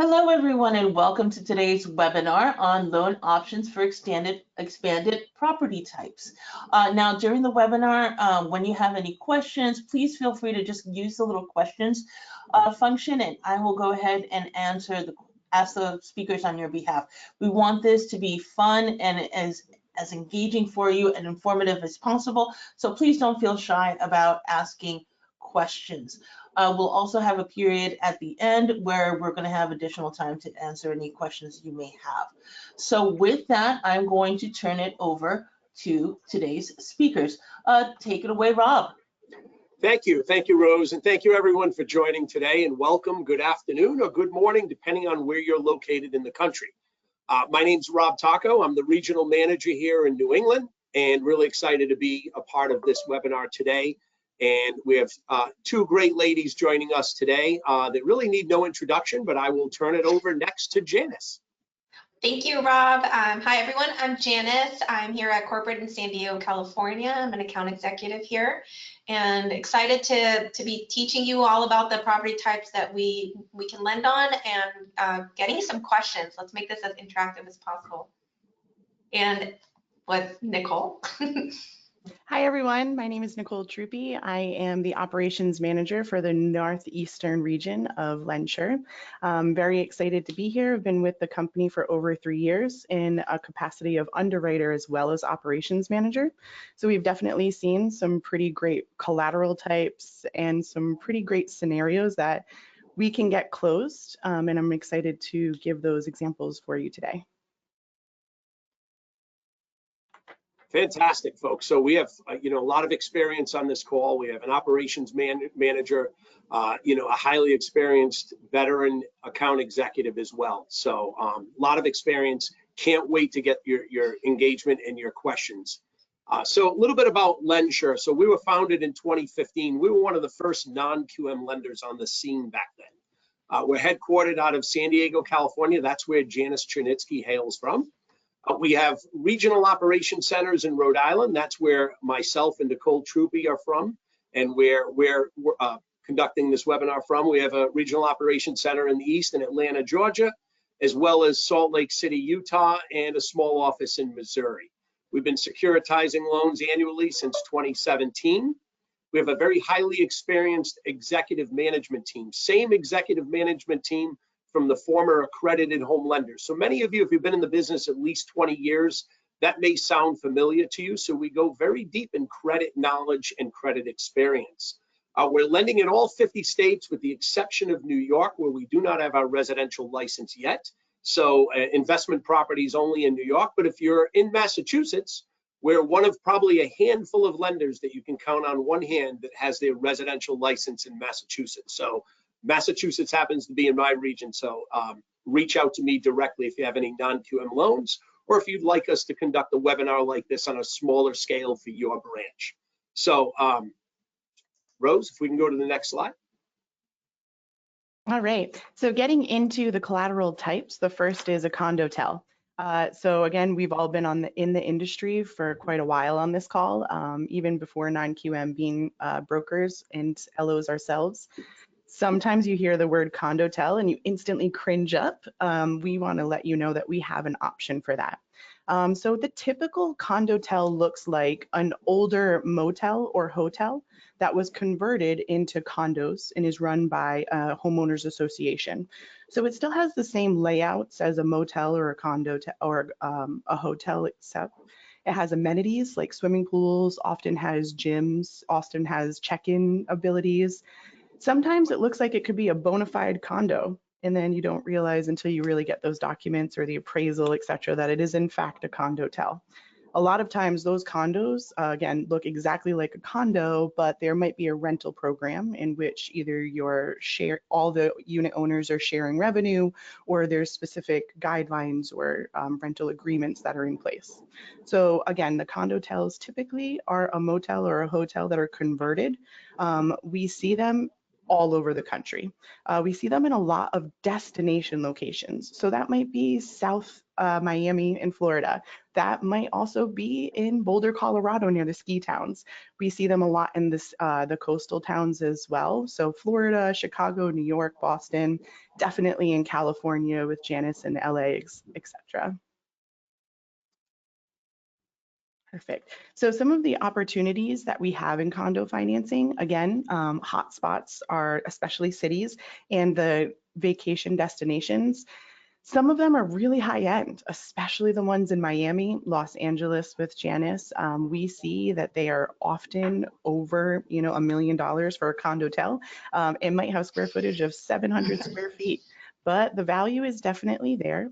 Hello, everyone, and welcome to today's webinar on loan options for expanded property types. Now, during the webinar, when you have any questions, please feel free to just use the little questions function, and I will go ahead and ask the speakers on your behalf. We want this to be fun and as engaging for you and informative as possible, so please don't feel shy about asking questions. We'll also have a period at the end where we're going to have additional time to answer any questions you may have. So with that, I'm going to turn it over to today's speakers. Take it away, Rob. Thank you, Rose, and thank you everyone for joining today, and welcome, good afternoon or good morning, depending on where you're located in the country. My name's Rob Taco. I'm the regional manager here in New England, and really excited to be a part of this webinar today. And we have two great ladies joining us today that really need no introduction, but I will turn it over next to Janice. Thank you, Rob. Hi, everyone. I'm Janice. I'm here at Corporate in San Diego, California. I'm an account executive here and excited to be teaching you all about the property types that we can lend on and getting you some questions. Let's make this as interactive as possible. And with Nicole. Hi, everyone. My name is Nicole Truppi. I am the operations manager for the northeastern region of LendSure. I'm very excited to be here. I've been with the company for over 3 years in a capacity of underwriter as well as operations manager. So we've definitely seen some pretty great collateral types and some pretty great scenarios that we can get closed. And I'm excited to give those examples for you today. Fantastic, folks. So we have, a lot of experience on this call. We have an operations manager, a highly experienced veteran account executive as well. So a lot of experience. Can't wait to get your engagement and your questions. So a little bit about LendSure. So we were founded in 2015. We were one of the first non-QM lenders on the scene back then. We're headquartered out of San Diego, California. That's where Janice Chernitsky hails from. We have regional operation centers in Rhode Island. That's where myself and Nicole Truppi are from, and where we're conducting this webinar from. We have a regional operation center in the east in Atlanta, Georgia, as well as Salt Lake City, Utah, and a small office in Missouri. We've been securitizing loans annually since 2017. We have a very highly experienced executive management team, same executive management team from the former accredited home lenders. So many of you, if you've been in the business at least 20 years, that may sound familiar to you. So we go very deep in credit knowledge and credit experience. We're lending in all 50 states with the exception of New York, where we do not have our residential license yet. So investment properties only in New York. But if you're in Massachusetts, we're one of probably a handful of lenders that you can count on one hand that has their residential license in Massachusetts. So Massachusetts happens to be in my region, so reach out to me directly if you have any non-QM loans, or if you'd like us to conduct a webinar like this on a smaller scale for your branch. So, Rose, if we can go to the next slide. All right, so getting into the collateral types, the first is a condotel. So again, we've all been in the industry for quite a while on this call, even before non-QM being brokers and LOs ourselves. Sometimes you hear the word condotel and you instantly cringe up. We want to let you know that we have an option for that. So the typical condotel looks like an older motel or hotel that was converted into condos and is run by a homeowners association. So it still has the same layouts as a motel or a condo or a hotel itself. It has amenities like swimming pools, often has gyms, often has check-in abilities. Sometimes it looks like it could be a bona fide condo, and then you don't realize until you really get those documents or the appraisal, et cetera, that it is in fact a condotel. A lot of times those condos, again, look exactly like a condo, but there might be a rental program in which either all the unit owners are sharing revenue, or there's specific guidelines or rental agreements that are in place. So again, the condotels typically are a motel or a hotel that are converted. We see them all over the country. We see them in a lot of destination locations. So that might be South Miami in Florida. That might also be in Boulder, Colorado, near the ski towns. We see them a lot in the coastal towns as well. So Florida, Chicago, New York, Boston, definitely in California with Janice and LA, etc. Perfect. So some of the opportunities that we have in condo financing, again, hotspots are especially cities and the vacation destinations. Some of them are really high end, especially the ones in Miami, Los Angeles with Janice. We see that they are often over, $1 million for a condotel. It might have square footage of 700 square feet. But the value is definitely there.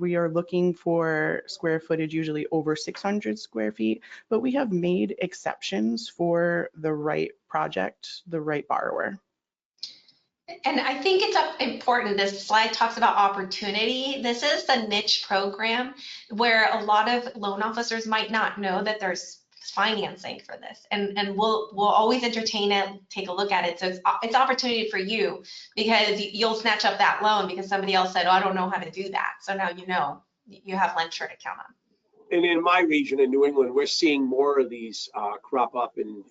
We are looking for square footage usually over 600 square feet, but we have made exceptions for the right project, the right borrower. And I think it's important, this slide talks about opportunity. This is the niche program where a lot of loan officers might not know that there's financing for this, and we'll always entertain it, take a look at it. So it's opportunity for you, because you'll snatch up that loan because somebody else said, oh, I don't know how to do that. So now you have LendSure to count on. And in my region in New England, we're seeing more of these crop up in,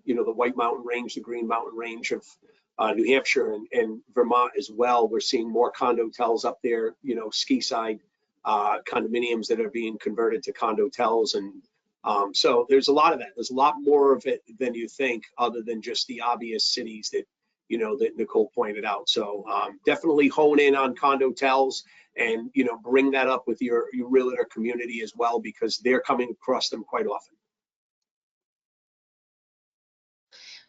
the White Mountain Range, the Green Mountain Range of New Hampshire and Vermont as well. We're seeing more condotels up there, ski side condominiums that are being converted to condotels. And so there's a lot of that. There's a lot more of it than you think, other than just the obvious cities that, that Nicole pointed out. So definitely hone in on condotels and, bring that up with your realtor community as well, because they're coming across them quite often.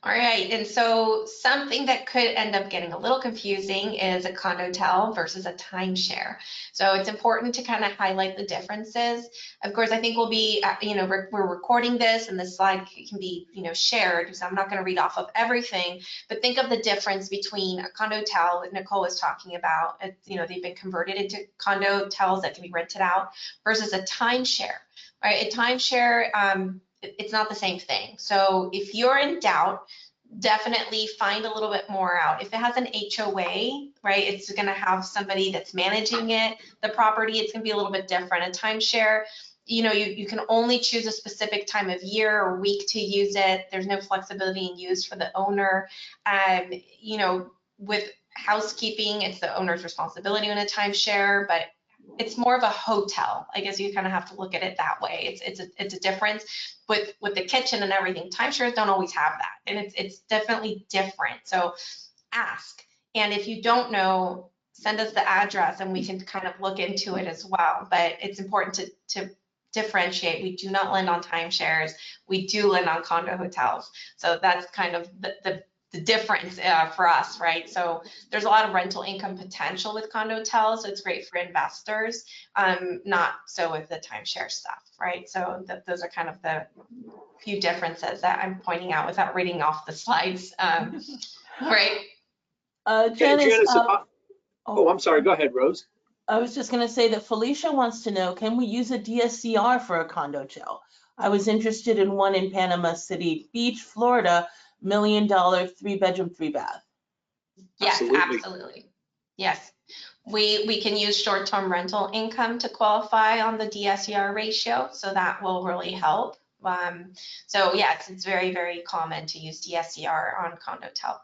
All right, and so something that could end up getting a little confusing is a condotel versus a timeshare. So it's important to kind of highlight the differences. Of course, I think we'll be, we're recording this and the slide can be, shared, so I'm not going to read off of everything, but think of the difference between a condotel that Nicole was talking about. They've been converted into condotels that can be rented out versus a timeshare, right? A timeshare, it's not the same thing. So if you're in doubt, definitely find a little bit more out. If it has an HOA, right, it's going to have somebody that's managing it, the property, it's going to be a little bit different. A timeshare, you can only choose a specific time of year or week to use it. There's no flexibility in use for the owner. With housekeeping, it's the owner's responsibility in a timeshare, but it's more of a hotel. I guess you kind of have to look at it that way. It's a difference with the kitchen and everything. Timeshares don't always have that, and it's definitely different. So ask, and if you don't know, send us the address and we can kind of look into it as well. But it's important to differentiate. We do not lend on timeshares. We do lend on condo hotels. So that's kind of the difference for us, right? So there's a lot of rental income potential with condotels. So it's great for investors, not so with the timeshare stuff, right? So those are kind of the few differences that I'm pointing out without reading off the slides, right? Janice, I'm sorry, go ahead, Rose. I was just going to say that Felicia wants to know, can we use a DSCR for a condotel? I was interested in one in Panama City Beach, Florida, $1 million, 3-bedroom, 3-bath. Yes, absolutely. Yes. We can use short-term rental income to qualify on the DSCR ratio, so that will really help. So yes, it's very, very common to use DSCR on condotel.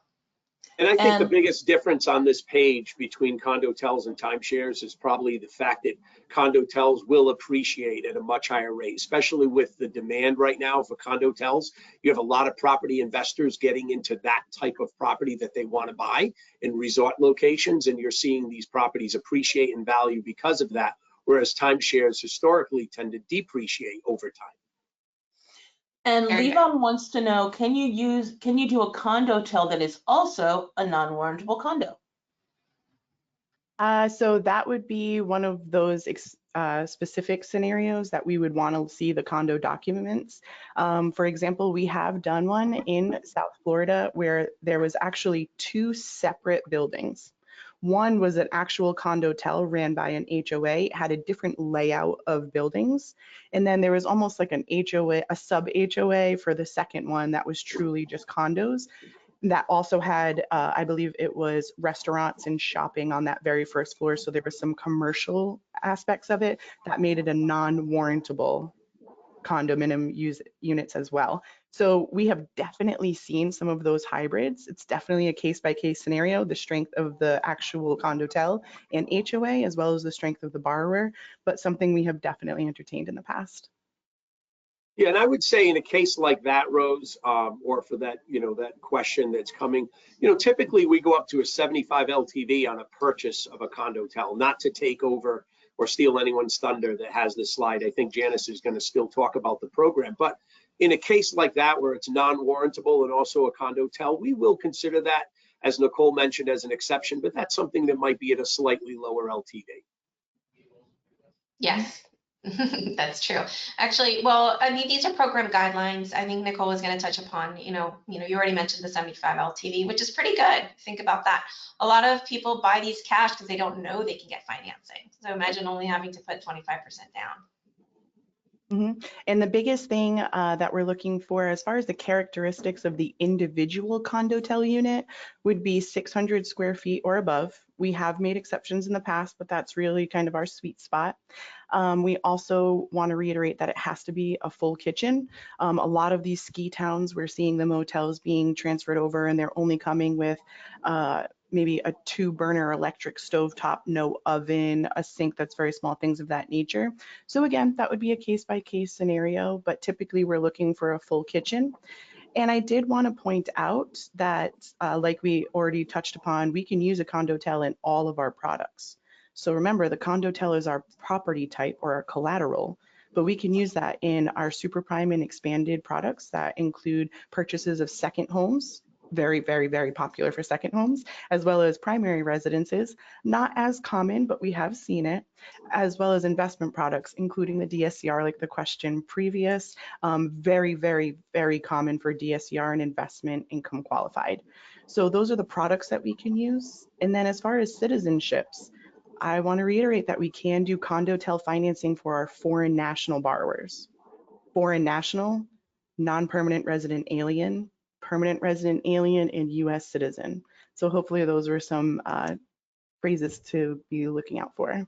And I think the biggest difference on this page between condotels and timeshares is probably the fact that condotels will appreciate at a much higher rate, especially with the demand right now for condotels. You have a lot of property investors getting into that type of property that they want to buy in resort locations, and you're seeing these properties appreciate in value because of that, whereas timeshares historically tend to depreciate over time. And Levon wants to know, can you do a condotel that is also a non-warrantable condo? So that would be one of those specific scenarios that we would want to see the condo documents. For example, we have done one in South Florida where there was actually 2 separate buildings. One was an actual condotel ran by an HOA, had a different layout of buildings. And then there was almost like an HOA, a sub HOA for the second one that was truly just condos. That also had, I believe it was restaurants and shopping on that very first floor. So there were some commercial aspects of it that made it a non-warrantable condominium units as well. So we have definitely seen some of those hybrids. It's definitely a case-by-case scenario, the strength of the actual condotel and HOA, as well as the strength of the borrower, but something we have definitely entertained in the past. Yeah, and I would say in a case like that, Rose, or for that, that question that's coming, typically we go up to a 75 LTV on a purchase of a condotel, not to take over or steal anyone's thunder that has this slide. I think Janice is going to still talk about the program, but in a case like that where it's non-warrantable and also a condotel, we will consider that, as Nicole mentioned, as an exception, but that's something that might be at a slightly lower LTV. Yes. That's true. Actually, well, I mean, these are program guidelines. I think Nicole was going to touch upon, you already mentioned the 75 LTV, which is pretty good. Think about that. A lot of people buy these cash because they don't know they can get financing. So imagine only having to put 25% down. And the biggest thing that we're looking for as far as the characteristics of the individual condotel unit would be 600 square feet or above. We have made exceptions in the past, but that's really kind of our sweet spot. We also want to reiterate that it has to be a full kitchen. A lot of these ski towns, we're seeing the motels being transferred over and they're only coming with maybe a 2-burner electric stovetop, no oven, a sink that's very small, things of that nature. So again, that would be a case-by-case scenario, but typically we're looking for a full kitchen. And I did want to point out that, like we already touched upon, we can use a condotel in all of our products. So remember, the condotel is our property type or our collateral, but we can use that in our super prime and expanded products that include purchases of second homes, very, very, very popular for second homes, as well as primary residences, not as common, but we have seen it, as well as investment products, including the DSCR, like the question previous, very, very, very common for DSCR and investment income qualified. So those are the products that we can use. And then as far as citizenships, I want to reiterate that we can do condotel financing for our foreign national borrowers. Foreign national, non-permanent resident alien, permanent resident alien, and US citizen. So hopefully those are some phrases to be looking out for.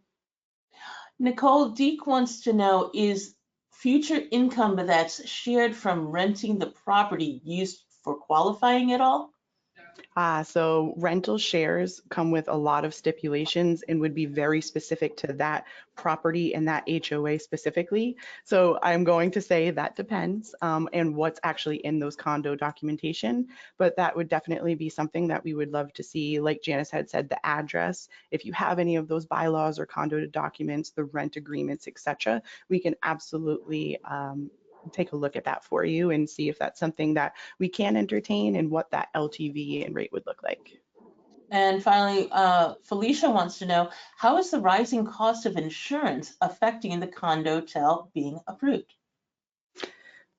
Nicole, Deke wants to know, is future income that's shared from renting the property used for qualifying at all? So rental shares come with a lot of stipulations and would be very specific to that property and that HOA specifically. So I'm going to say that depends and what's actually in those condo documentation, but that would definitely be something that we would love to see. Like Janice had said, the address, if you have any of those bylaws or condo documents, the rent agreements, etc., we can absolutely take a look at that for you and see if that's something that we can entertain and what that LTV and rate would look like. And finally, Felicia wants to know, how is the rising cost of insurance affecting the condotel being approved?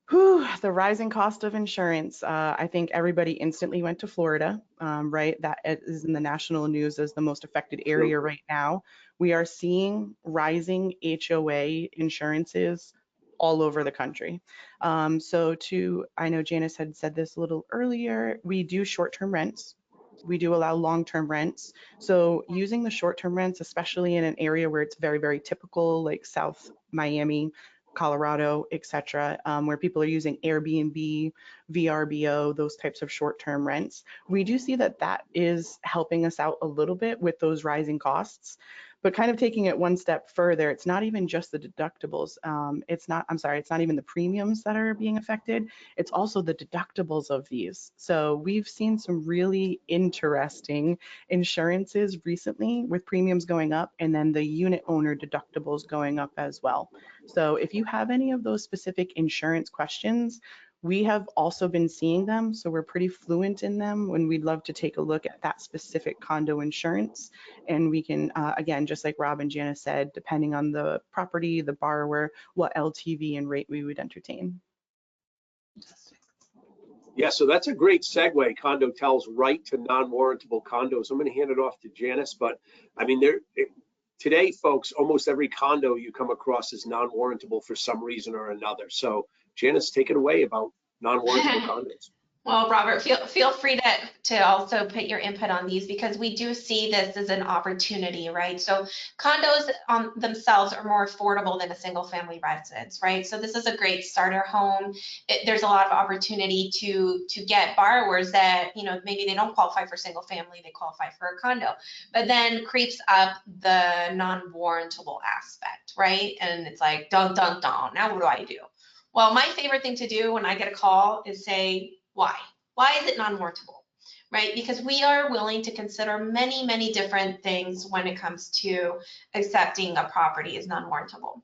The rising cost of insurance. I think everybody instantly went to Florida, right? That is in the national news as the most affected area right now. We are seeing rising HOA insurances all over the country. I know Janice had said this a little earlier, we do short-term rents. We do allow long-term rents. So using the short-term rents, especially in an area where it's very, very typical, like South Miami, Colorado, etc., where people are using Airbnb, VRBO, those types of short-term rents, we do see that that is helping us out a little bit with those rising costs. But kind of taking it one step further, it's not even just the deductibles. It's not even the premiums that are being affected. It's also the deductibles of these. So we've seen some really interesting insurances recently with premiums going up and then the unit owner deductibles going up as well. So if you have any of those specific insurance questions, we have also been seeing them, so we're pretty fluent in them when we'd love to take a look at that specific condo insurance. And we can, again, just like Rob and Janice said, depending on the property, the borrower, what LTV and rate we would entertain. Yeah, so that's a great segue. Condotels right to non-warrantable condos. I'm going to hand it off to Janice, but I mean, today, folks, almost every condo you come across is non-warrantable for some reason or another. So Janice, take it away about non-warrantable condos. Well, Robert, feel free to also put your input on these because we do see this as an opportunity, right? So condos themselves are more affordable than a single family residence, right? So this is a great starter home. There's a lot of opportunity to get borrowers that, you know, maybe they don't qualify for single family, they qualify for a condo, but then creeps up the non-warrantable aspect, right? And it's like, dun, dun, dun, now what do I do? Well, my favorite thing to do when I get a call is say, why? Why is it non-warrantable? Right? Because we are willing to consider many, many different things when it comes to accepting a property as non-warrantable.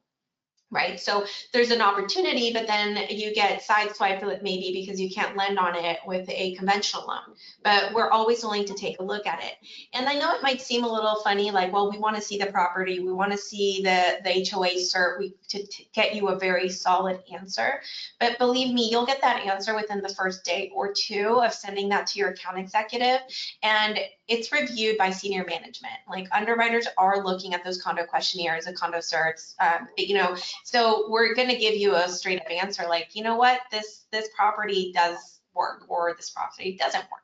Right? So there's an opportunity, but then you get sideswiped maybe because you can't lend on it with a conventional loan. But we're always willing to take a look at it. And I know it might seem a little funny, like, well, we want to see the property, we want to see the HOA cert to get you a very solid answer. But believe me, you'll get that answer within the first day or two of sending that to your account executive. And it's reviewed by senior management. Like underwriters are looking at those condo questionnaires, the condo certs, you know, so we're going to give you a straight up answer like, you know what, this property does work or this property doesn't work.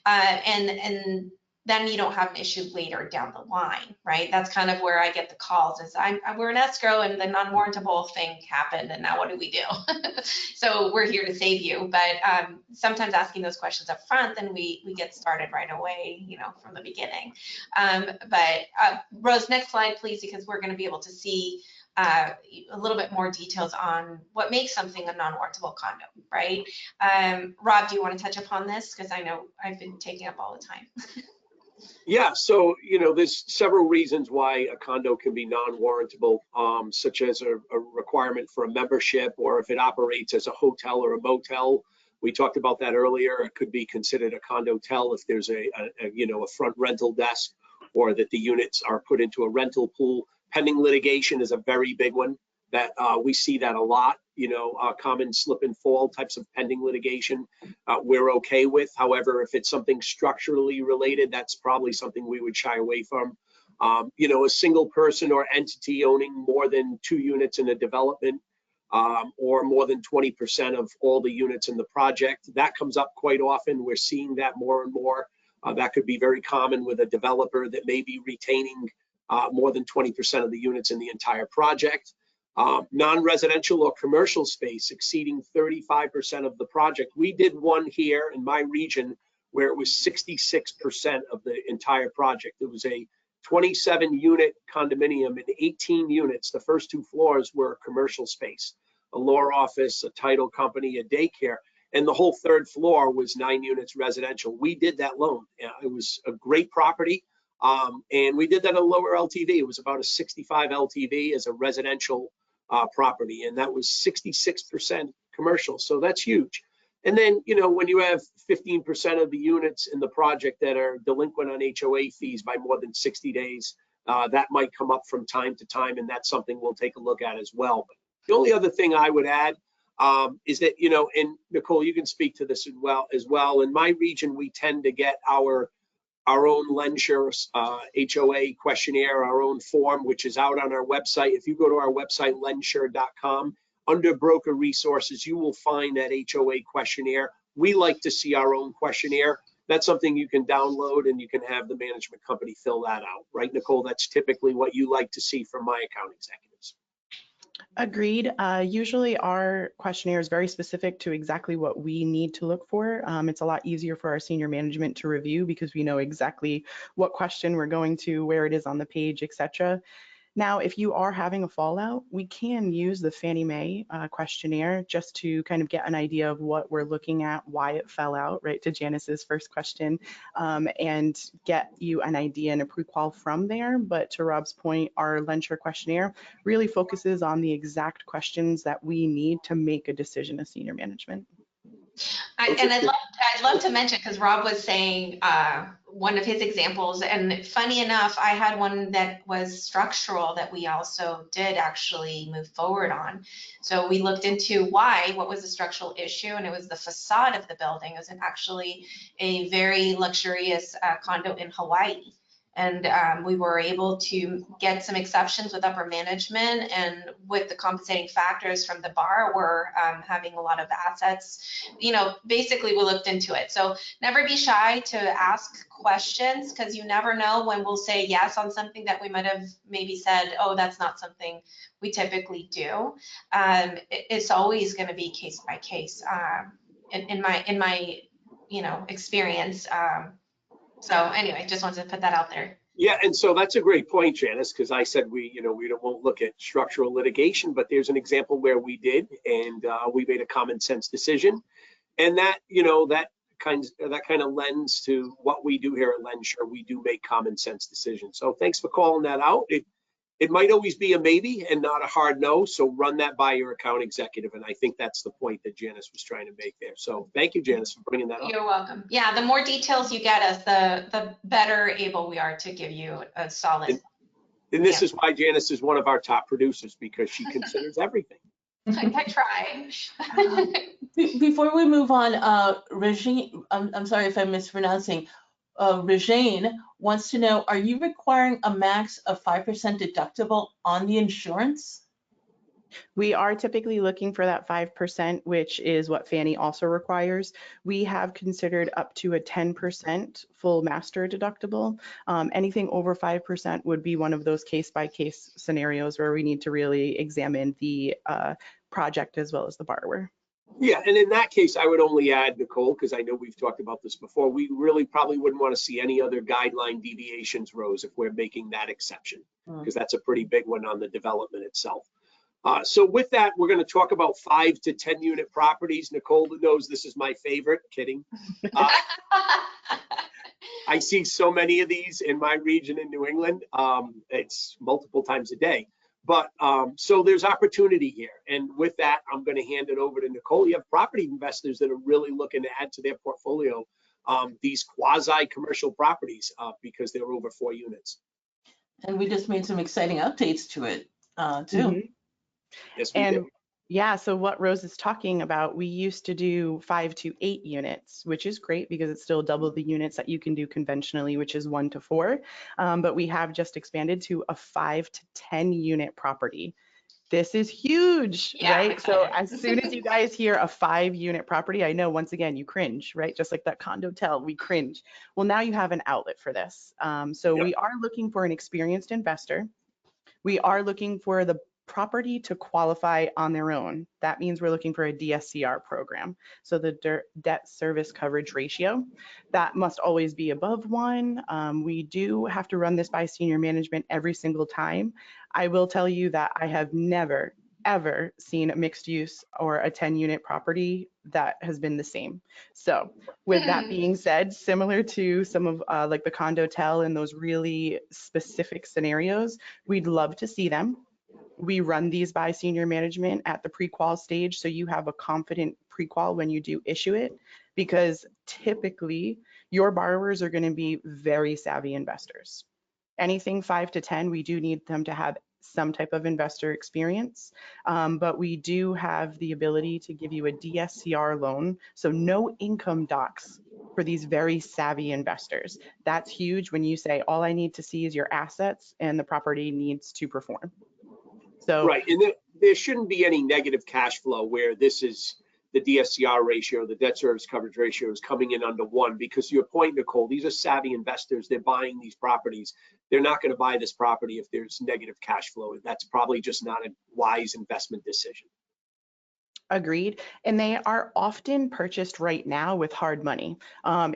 And then you don't have an issue later down the line, right? That's kind of where I get the calls is we're in escrow and the non-warrantable thing happened and now what do we do? So we're here to save you. But sometimes asking those questions up front, then we get started right away, you know, from the beginning. Rose, next slide, please, because we're going to be able to see a little bit more details on what makes something a non-warrantable condo, right? Rob, do you want to touch upon this? Because I know I've been taking up all the time. Yeah, so, you know, there's several reasons why a condo can be non-warrantable, such as a requirement for a membership, or if it operates as a hotel or a motel. We talked about that earlier. It could be considered a condotel if there's a front rental desk, or that the units are put into a rental pool. Pending litigation is a very big one that we see that a lot, you know, common slip and fall types of pending litigation we're okay with. However, if it's something structurally related, that's probably something we would shy away from. You know, a single person or entity owning more than 2 units in a development or more than 20% of all the units in the project, that comes up quite often. We're seeing that more and more. That could be very common with a developer that may be retaining more than 20% of the units in the entire project. Non-residential or commercial space exceeding 35% of the project. We did one here in my region where it was 66% of the entire project. It was a 27 unit condominium and 18 units. The first 2 floors were commercial space, a law office, a title company, a daycare, and the whole 3rd floor was 9 units residential. We did that loan. It was a great property. And we did that at a lower LTV. It was about a 65 LTV as a residential property, and that was 66% commercial. So that's huge. And then, you know, when you have 15% of the units in the project that are delinquent on HOA fees by more than 60 days, that might come up from time to time, and that's something we'll take a look at as well. But the only other thing I would add is that, you know, and Nicole, you can speak to this as well. In my region, we tend to get our own Lensure HOA questionnaire, our own form, which is out on our website. If you go to our website, lensure.com, under broker resources, you will find that HOA questionnaire. We like to see our own questionnaire. That's something you can download and you can have the management company fill that out, right, Nicole? That's typically what you like to see from my account executives. Agreed. Usually our questionnaire is very specific to exactly what we need to look for. It's a lot easier for our senior management to review because we know exactly what question we're going to, where it is on the page, etc. Now, if you are having a fallout, we can use the Fannie Mae questionnaire just to kind of get an idea of what we're looking at, why it fell out, right, to Janice's first question, and get you an idea and a pre-qual from there. But to Rob's point, our Lensure questionnaire really focuses on the exact questions that we need to make a decision as senior management. I'd love to mention, because Rob was saying one of his examples, and funny enough, I had one that was structural that we also did actually move forward on. So we looked into what was the structural issue, and it was the facade of the building. It was actually a very luxurious condo in Hawaii. And we were able to get some exceptions with upper management, and with the compensating factors from the borrower having a lot of assets, basically we looked into it. So never be shy to ask questions, because you never know when we'll say yes on something that we might have maybe said, oh, that's not something we typically do. It's always going to be case by case in my experience. So anyway, just wanted to put that out there. Yeah, and so that's a great point, Janice, because I said we won't look at structural litigation, but there's an example where we did, and we made a common sense decision, and that that kind of lends to what we do here at LendSure. We do make common sense decisions. So thanks for calling that out. It might always be a maybe and not a hard no. So run that by your account executive. And I think that's the point that Janice was trying to make there. So thank you, Janice, for bringing that up. You're welcome. Yeah, the more details you get us, the better able we are to give you a solid. And this is why Janice is one of our top producers, because she considers everything. I try. Before we move on, Regine, I'm sorry if I'm mispronouncing, Regine wants to know, are you requiring a max of 5% deductible on the insurance? We are typically looking for that 5%, which is what Fannie also requires. We have considered up to a 10% full master deductible. Anything over 5% would be one of those case-by-case scenarios where we need to really examine the project as well as the borrower. Yeah, and in that case, I would only add, Nicole, because I know we've talked about this before, we really probably wouldn't want to see any other guideline deviations, Rose, if we're making that exception, because that's a pretty big one on the development itself. So with that, we're going to talk about 5 to 10 unit properties. Nicole knows this is my favorite. Kidding. I see so many of these in my region in New England. It's multiple times a day. But so there's opportunity here. And with that, I'm going to hand it over to Nicole. You have property investors that are really looking to add to their portfolio these quasi-commercial properties because they're over 4 units. And we just made some exciting updates to it too. Yes, we did. Yeah, so what Rose is talking about, we used to do 5 to 8 units, which is great because it's still double the units that you can do conventionally, which is 1 to 4. But we have just expanded to a 5 to 10 unit property. This is huge, right? So as soon as you guys hear a 5 unit property, I know once again, you cringe, right? Just like that condotel, we cringe. Well, now you have an outlet for this. We are looking for an experienced investor. We are looking for the property to qualify on their own. That means we're looking for a DSCR program. So the debt service coverage ratio, that must always be above 1. We do have to run this by senior management every single time. I will tell you that I have never, ever seen a mixed use or a 10 unit property that has been the same. So with that being said, similar to some of like the condotel and those really specific scenarios, we'd love to see them. We run these by senior management at the pre-qual stage, so you have a confident pre-qual when you do issue it, because typically your borrowers are going to be very savvy investors. Anything 5 to 10, we do need them to have some type of investor experience, but we do have the ability to give you a DSCR loan, so no income docs for these very savvy investors. That's huge when you say, all I need to see is your assets and the property needs to perform. So, right, and there shouldn't be any negative cash flow where this is the DSCR ratio, the debt service coverage ratio is coming in under 1, because to your point, Nicole, these are savvy investors. They're buying these properties. They're not going to buy this property if there's negative cash flow. That's probably just not a wise investment decision. Agreed. And they are often purchased right now with hard money.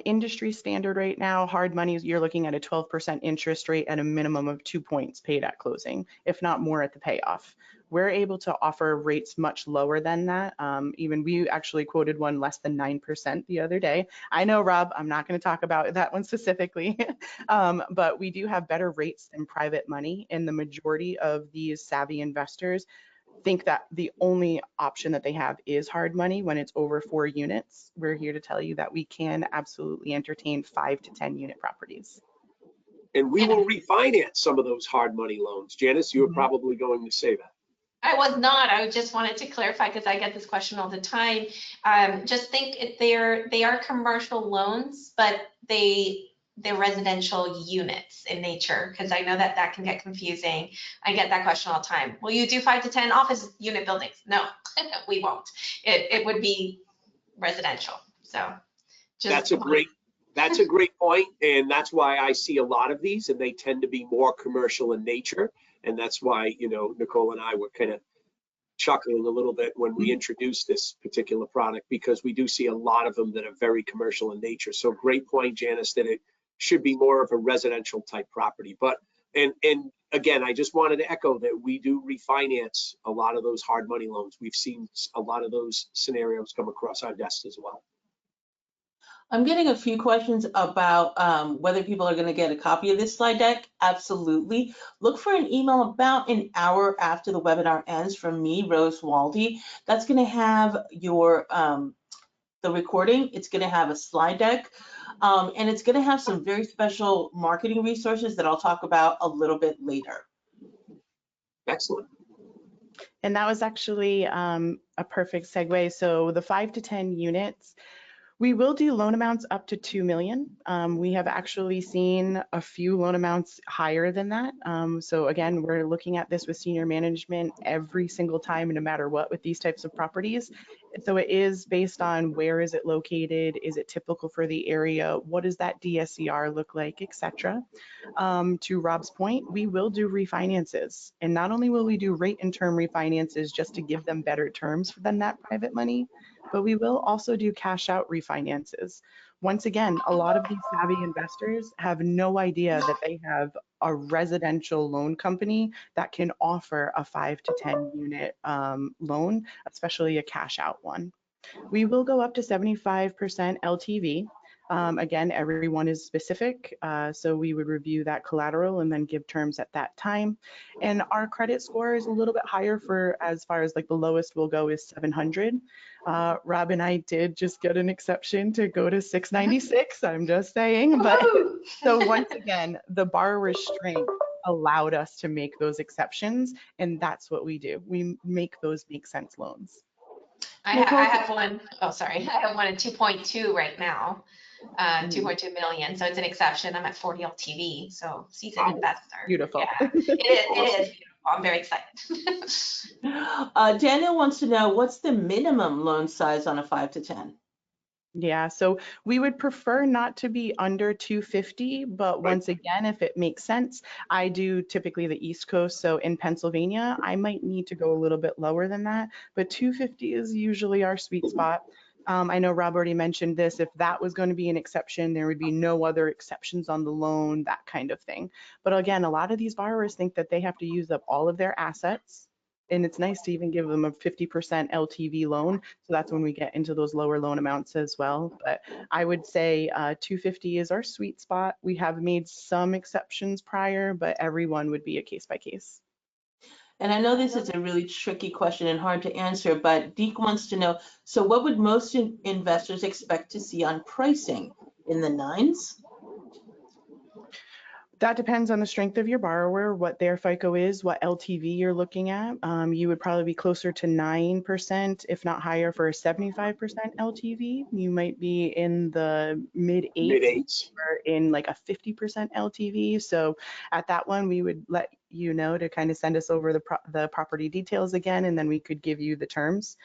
Industry standard right now, hard money, you're looking at a 12% interest rate and a minimum of 2 points paid at closing, if not more at the payoff. We're able to offer rates much lower than that. Even we actually quoted one less than 9% the other day. I know, Rob, I'm not going to talk about that one specifically, but we do have better rates than private money, and the majority of these savvy investors think that the only option that they have is hard money when it's over 4 units. We're here to tell you that we can absolutely entertain 5 to 10 unit properties. And we will refinance some of those hard money loans. Janice, you were probably going to say that. I was not. I just wanted to clarify because I get this question all the time. Just think they are commercial loans, but they the residential units in nature? Because I know that that can get confusing. I get that question all the time. Will you do 5 to 10 office unit buildings? No, we won't. It would be residential. So just That's a great point, and that's why I see a lot of these, and they tend to be more commercial in nature, and that's why, you know, Nicole and I were kind of chuckling a little bit when we introduced this particular product, because we do see a lot of them that are very commercial in nature. So great point, Janice, that it should be more of a residential type property. But and again, I just wanted to echo that we do refinance a lot of those hard money loans. We've seen a lot of those scenarios come across our desks as well. I'm getting a few questions about whether people are going to get a copy of this slide deck. Absolutely. Look for an email about an hour after the webinar ends from me, Rose Waldy. That's going to have your the recording. It's going to have a slide deck, and it's going to have some very special marketing resources that I'll talk about a little bit later. Excellent. And that was actually a perfect segue. So the 5 to 10 units, we will do loan amounts up to 2 million. We have actually seen a few loan amounts higher than that. So again, we're looking at this with senior management every single time, no matter what, with these types of properties. So it is based on where is it located, is it typical for the area, what does that DSCR look like, etc. To Rob's point, we will do refinances. And not only will we do rate and term refinances just to give them better terms than that private money, but we will also do cash out refinances. Once again, a lot of these savvy investors have no idea that they have a residential loan company that can offer a 5 to 10 unit loan, especially a cash out one. We will go up to 75% LTV. Again, everyone is specific, so we would review that collateral and then give terms at that time. And our credit score is a little bit higher for as far as like the lowest we'll go is 700. Rob and I did just get an exception to go to 696, I'm just saying. But so once again, the borrower's strength allowed us to make those exceptions, and that's what we do. We make those make sense loans. I have one. Oh, sorry. I have one in 2.2 right now, 2.2 million. So it's an exception. I'm at 40 LTV. So seasoned investor. Beautiful. Yeah, it is beautiful. I'm very excited. Daniel wants to know, what's the minimum loan size on a 5 to 10? Yeah, so we would prefer not to be under 250, but once again, if it makes sense, I do typically the East Coast. So in Pennsylvania, I might need to go a little bit lower than that, but 250 is usually our sweet spot. I know Rob already mentioned this. If that was going to be an exception, there would be no other exceptions on the loan, that kind of thing. But again, a lot of these borrowers think that they have to use up all of their assets. And it's nice to even give them a 50% LTV loan. So that's when we get into those lower loan amounts as well. But I would say 250 is our sweet spot. We have made some exceptions prior, but everyone would be a case by case. And I know this is a really tricky question and hard to answer, but Deke wants to know, so what would most investors expect to see on pricing? In the 9s? That depends on the strength of your borrower, what their FICO is, what LTV you're looking at. You would probably be closer to 9%, if not higher, for a 75% LTV. You might be in the mid-8s or in like a 50% LTV. So at that one, we would let you know to kind of send us over the property details again, and then we could give you the terms.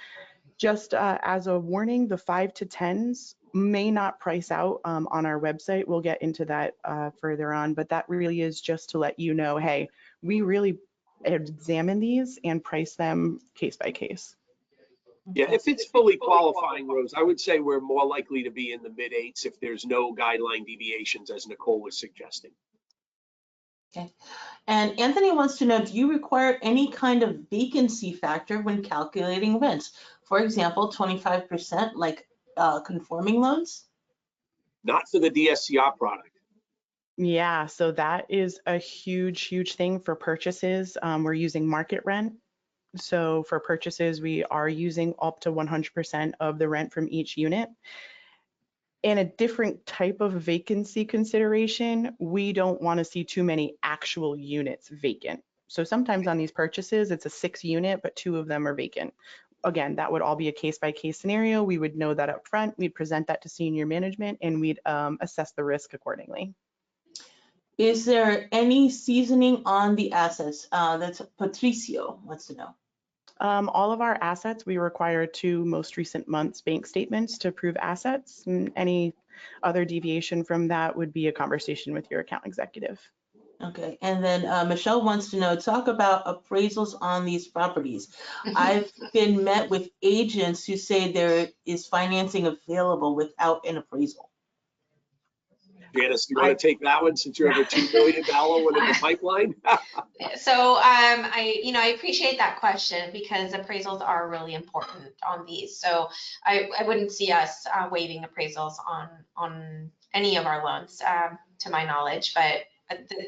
Just as a warning, the 5 to 10s may not price out on our website. We'll get into that further on, but that really is just to let you know, hey, we really examine these and price them case by case. Yeah, if it's fully qualifying, Rose, I would say we're more likely to be in the mid-8s if there's no guideline deviations, as Nicole was suggesting. Okay. And Anthony wants to know, do you require any kind of vacancy factor when calculating rents? For example, 25% like conforming loans? Not for the DSCR product. Yeah, so that is a huge, huge thing for purchases. We're using market rent. So for purchases, we are using up to 100% of the rent from each unit. In a different type of vacancy consideration, we don't want to see too many actual units vacant. So sometimes on these purchases, it's a 6 unit, but 2 of them are vacant. again, that would all be a case-by-case scenario. We would know that up front, we'd present that to senior management, and we'd assess the risk accordingly. Is there any seasoning on the assets? That's Patricio wants to know. All of our assets, we require 2 most recent months bank statements to prove assets, and any other deviation from that would be a conversation with your account executive. Okay, and then Michelle wants to know, talk about appraisals on these properties. I've been met with agents who say there is financing available without an appraisal. Janice, do you want to take that one since you have a $2 million one in the pipeline? So I appreciate that question because appraisals are really important on these. So I wouldn't see us waiving appraisals on any of our loans, to my knowledge, but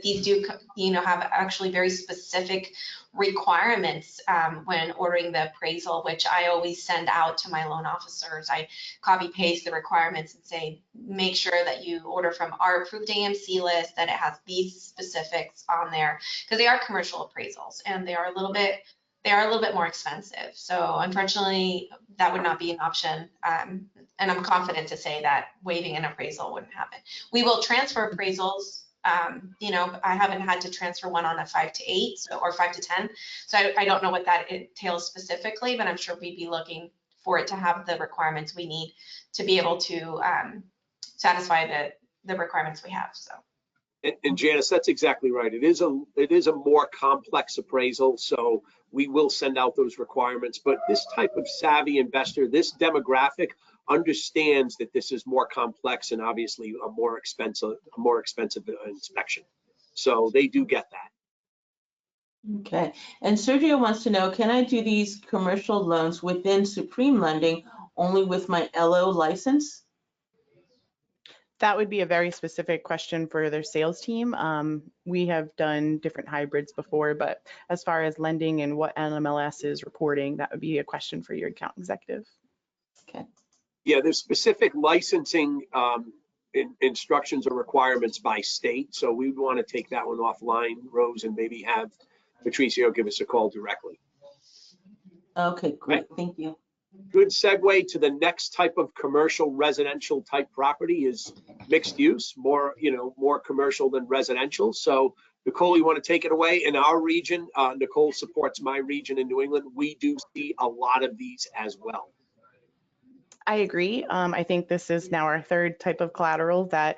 these do, have actually very specific requirements when ordering the appraisal, which I always send out to my loan officers. I copy paste the requirements and say, make sure that you order from our approved AMC list, that it has these specifics on there, because they are commercial appraisals and they are a little bit more expensive. So unfortunately, that would not be an option. And I'm confident to say that waiving an appraisal wouldn't happen. We will transfer appraisals. I haven't had to transfer one on a 5 to 8 or 5 to 10. So I don't know what that entails specifically, but I'm sure we'd be looking for it to have the requirements we need to be able to satisfy the requirements we have. So. And Janice, that's exactly right. It is a more complex appraisal, so we will send out those requirements. But this type of savvy investor, this demographic, understands that this is more complex and obviously a more expensive inspection. So they do get that. Okay, and Sergio wants to know, can I do these commercial loans within Supreme Lending only with my LO license? That would be a very specific question for their sales team. We have done different hybrids before, but as far as lending and what NMLS is reporting, that would be a question for your account executive. Okay. Yeah, there's specific licensing instructions or requirements by state. So we would want to take that one offline, Rose, and maybe have Patricio give us a call directly. Okay, great. Thank you. Good segue to the next type of commercial residential type property is mixed use, more commercial than residential. So Nicole, you want to take it away? In our region, Nicole supports my region in New England. We do see a lot of these as well. I agree. I think this is now our 3rd type of collateral that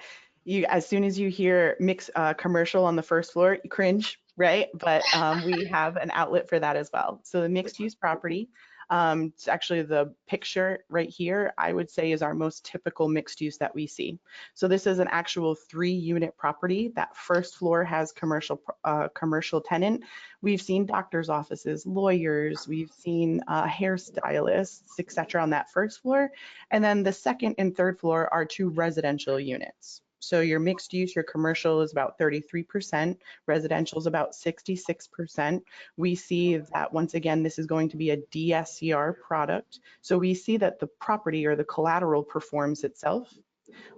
as soon as you hear mixed commercial on the first floor, you cringe, right? But we have an outlet for that as well. So the mixed use property, it's actually the picture right here, I would say is our most typical mixed use that we see. So this is an actual 3-unit property. That first floor has commercial tenant. We've seen doctor's offices, lawyers, we've seen hairstylists, etc. on that first floor. And then the 2nd and 3rd floor are 2 residential units. So your mixed use, your commercial is about 33%, residential is about 66%. We see that once again, this is going to be a DSCR product. So we see that the property or the collateral performs itself.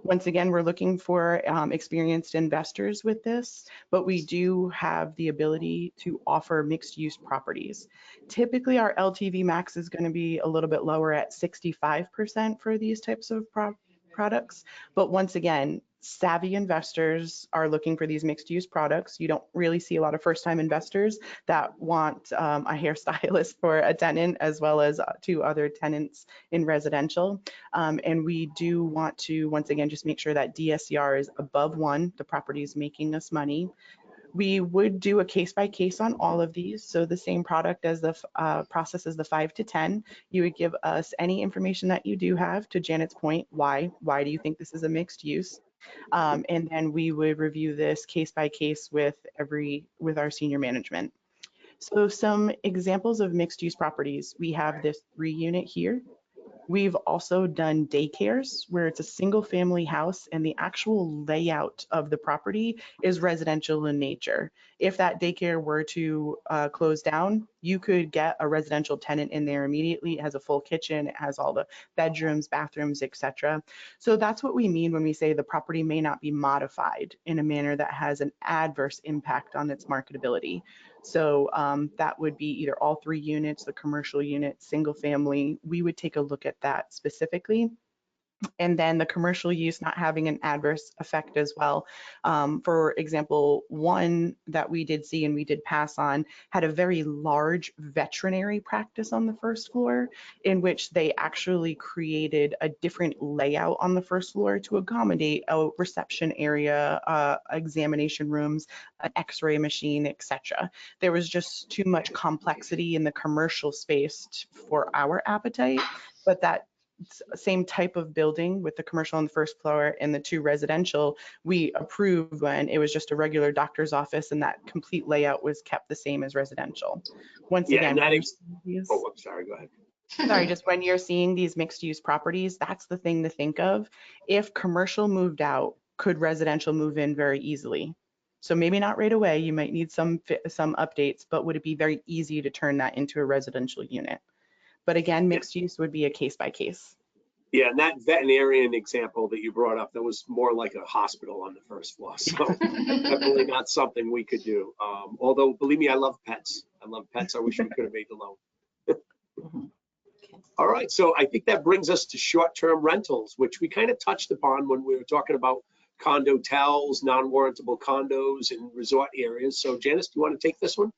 Once again, we're looking for experienced investors with this, but we do have the ability to offer mixed use properties. Typically, our LTV max is going to be a little bit lower at 65% for these types of products. But once again, savvy investors are looking for these mixed use products. You don't really see a lot of first time investors that want a hairstylist for a tenant as well as 2 other tenants in residential. And we do want to, once again, just make sure that DSCR is above 1, the property is making us money. We would do a case by case on all of these. So the same product as the process as the 5 to 10. You would give us any information that you do have. To Janet's point, why do you think this is a mixed use? And then we would review this case by case with our senior management. So some examples of mixed use properties. We have this 3-unit here. We've also done daycares where it's a single family house and the actual layout of the property is residential in nature. If that daycare were to close down, You could get a residential tenant in there immediately. It has a full kitchen, it has all the bedrooms, bathrooms, etc. So that's what we mean when we say the property may not be modified in a manner that has an adverse impact on its marketability. So that would be either all 3 units, the commercial unit, single family. We would take a look at that specifically. And then the commercial use not having an adverse effect as well. For example, one that we did see and we did pass on had a very large veterinary practice on the first floor, in which they actually created a different layout on the first floor to accommodate a reception area, examination rooms, an x-ray machine, etc. There was just too much complexity in the commercial space for our appetite, but that same type of building with the commercial on the first floor and the 2 residential, we approved when it was just a regular doctor's office and that complete layout was kept the same as residential. Once Yeah, again, and that oh, I'm sorry, go ahead. sorry, just when you're seeing these mixed use properties, that's the thing to think of. If commercial moved out, could residential move in very easily? So maybe not right away, you might need some updates, but would it be very easy to turn that into a residential unit? But again, mixed use would be a case by case. Yeah, and that veterinarian example that you brought up, that was more like a hospital on the first floor. So definitely not something we could do. Although, believe me, I love pets. I love pets. I wish we could have made the loan. All right, so I think that brings us to short-term rentals, which we kind of touched upon when we were talking about condotels, non-warrantable condos in resort areas. So Janice, do you want to take this one?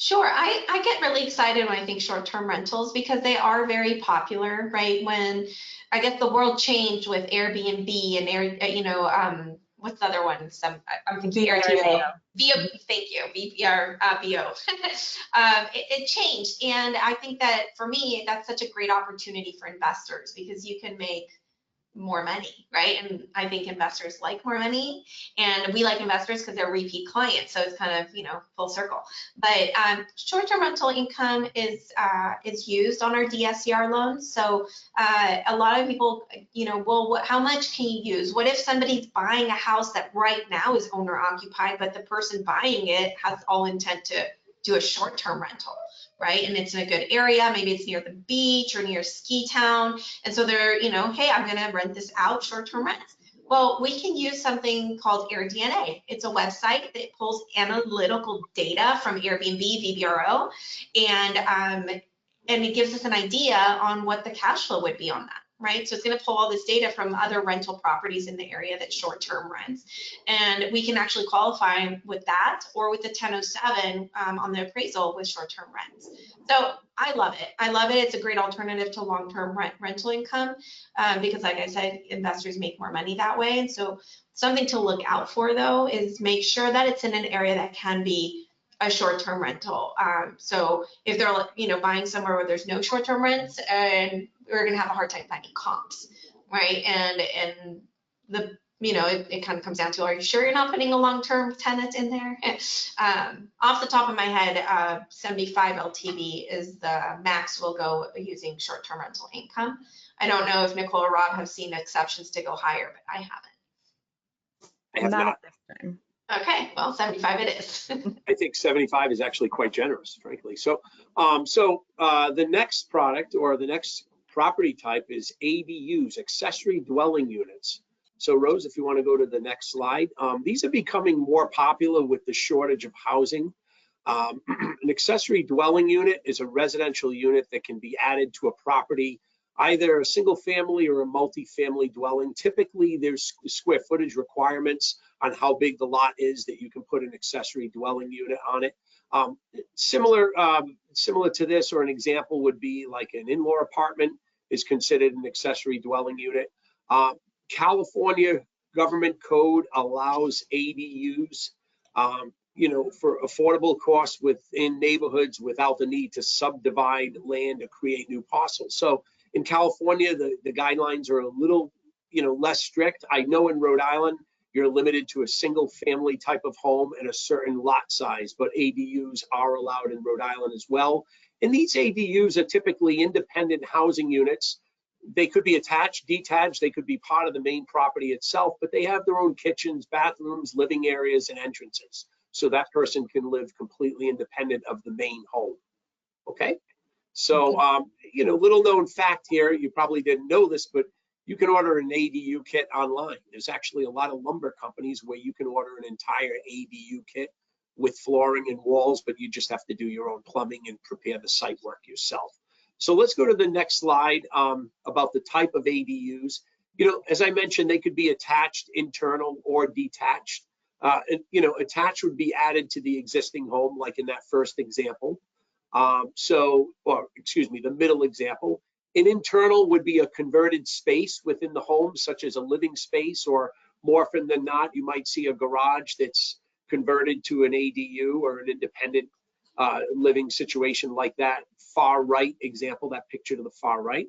Sure. I get really excited when I think short-term rentals because they are very popular, right? When I guess the world changed with Airbnb and what's the other one? I'm thinking Airbnb. Thank you, VO. It changed, and I think that for me, that's such a great opportunity for investors because you can make more money, right? And I think investors like more money, and we like investors because they're repeat clients. So it's kind of, full circle. But short-term rental income is used on our DSCR loans. So a lot of people, well, how much can you use? What if somebody's buying a house that right now is owner occupied, but the person buying it has all intent to do a short-term rental, right? And it's in a good area. Maybe it's near the beach or near ski town. And so they're, hey, I'm going to rent this out, short-term rents. Well, we can use something called AirDNA. It's a website that pulls analytical data from Airbnb, VBRO, and it gives us an idea on what the cash flow would be on that. Right, so it's going to pull all this data from other rental properties in the area that short-term rents, and we can actually qualify with that or with the 1007 on the appraisal with short-term rents. So I love it. I love it. It's a great alternative to long-term rental income because, like I said, investors make more money that way. And so something to look out for though is make sure that it's in an area that can be a short-term rental. So if they're buying somewhere where there's no short-term rents, and we're going to have a hard time finding comps, right? And the it kind of comes down to, are you sure you're not putting a long-term tenant in there? Off the top of my head, 75 LTV is the max we'll go using short-term rental income. I don't know if Nicole or Rob have seen exceptions to go higher, but I haven't. I have not. At this time. Okay, well, 75 it is. I think 75 is actually quite generous, frankly. So, the next product or the next property type is ADUs, accessory dwelling units. So Rose, if you want to go to the next slide, these are becoming more popular with the shortage of housing. An accessory dwelling unit is a residential unit that can be added to a property, either a single family or a multi-family dwelling. Typically, there's square footage requirements on how big the lot is that you can put an accessory dwelling unit on it. Similar to this, or an example would be like an in-law apartment is considered an accessory dwelling unit. California government code allows ADUs, for affordable costs within neighborhoods without the need to subdivide land or create new parcels. So in California, the guidelines are a little, less strict. I know in Rhode Island, you're limited to a single family type of home and a certain lot size, but ADUs are allowed in Rhode Island as well. And these ADUs are typically independent housing units. They could be attached, detached, they could be part of the main property itself, but they have their own kitchens, bathrooms, living areas, and entrances. So that person can live completely independent of the main home. Okay. So, you know, little known fact here, you probably didn't know this, but you can order an ADU kit online. There's actually a lot of lumber companies where you can order an entire ADU kit with flooring and walls, but you just have to do your own plumbing and prepare the site work yourself. So let's go to the next slide about the type of ADUs. You know, as I mentioned, they could be attached, internal, or detached. You know, attached would be added to the existing home, like in that first example. Or excuse me, the middle example. An internal would be a converted space within the home, such as a living space, or more often than not, you might see a garage that's converted to an ADU or an independent living situation like that. Far right example, that picture to the far right.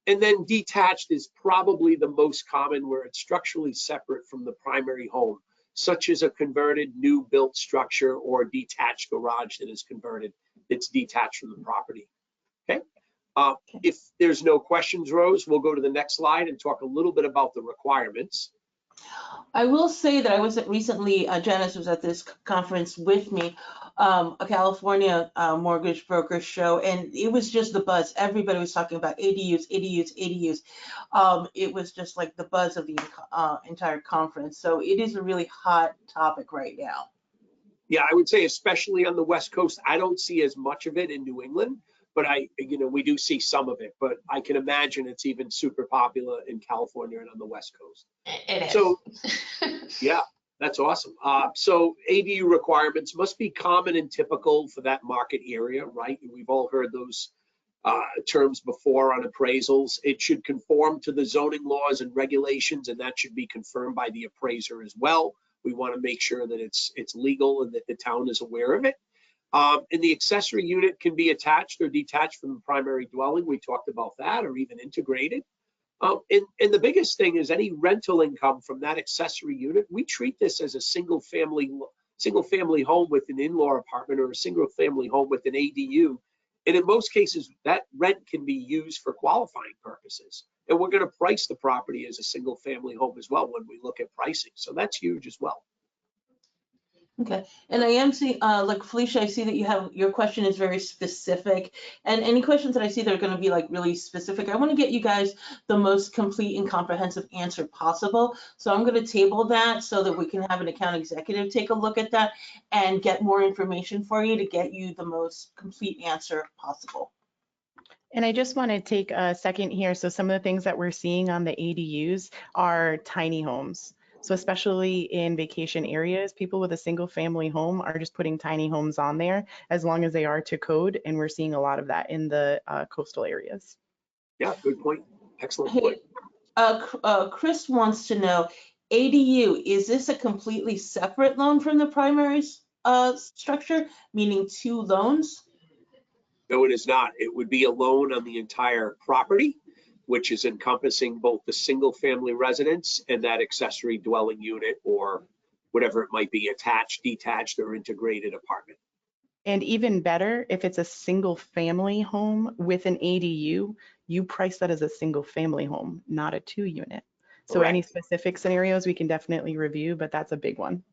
And then detached is probably the most common, where it's structurally separate from the primary home, such as a converted new built structure or detached garage that is converted, that's detached from the property. Okay. If there's no questions, Rose, we'll go to the next slide and talk a little bit about the requirements. I will say that I was recently, Janice was at this conference with me, a California mortgage broker show, and it was just the buzz. Everybody was talking about ADUs, ADUs, ADUs. It was just like the buzz of the entire conference. So it is a really hot topic right now. Yeah, I would say especially on the West Coast, I don't see as much of it in New England, but you know, we do see some of it, but I can imagine it's even super popular in California and on the West Coast. It is. So, yeah, that's awesome. So ADU requirements must be common and typical for that market area, right? We've all heard those terms before on appraisals. It should conform to the zoning laws and regulations, and that should be confirmed by the appraiser as well. We want to make sure that it's legal and that the town is aware of it. And the accessory unit can be attached or detached from the primary dwelling. We talked about that, or even integrated. And the biggest thing is any rental income from that accessory unit. We treat this as a single family home with an in-law apartment, or a single family home with an ADU. And in most cases, that rent can be used for qualifying purposes. And we're going to price the property as a single family home as well when we look at pricing. So that's huge as well. Okay, and I am seeing, like Felicia, I see that you have, your question is very specific, and any questions that I see that are going to be like really specific, I want to get you guys the most complete and comprehensive answer possible. So I'm going to table that so that we can have an account executive take a look at that and get more information for you to get you the most complete answer possible. And I just want to take a second here. So some of the things that we're seeing on the ADUs are tiny homes. So especially in vacation areas, people with a single family home are just putting tiny homes on there as long as they are to code. And we're seeing a lot of that in the coastal areas. Yeah, good point. Excellent point. Chris wants to know, ADU, is this a completely separate loan from the primary structure, meaning two loans? No, it is not. It would be a loan on the entire property, which is encompassing both the single family residence and that accessory dwelling unit, or whatever it might be, attached, detached, or integrated apartment. And even better, if it's a single family home with an ADU, you price that as a single family home, not a 2-unit. So Correct. any specific scenarios we can definitely review, but that's a big one.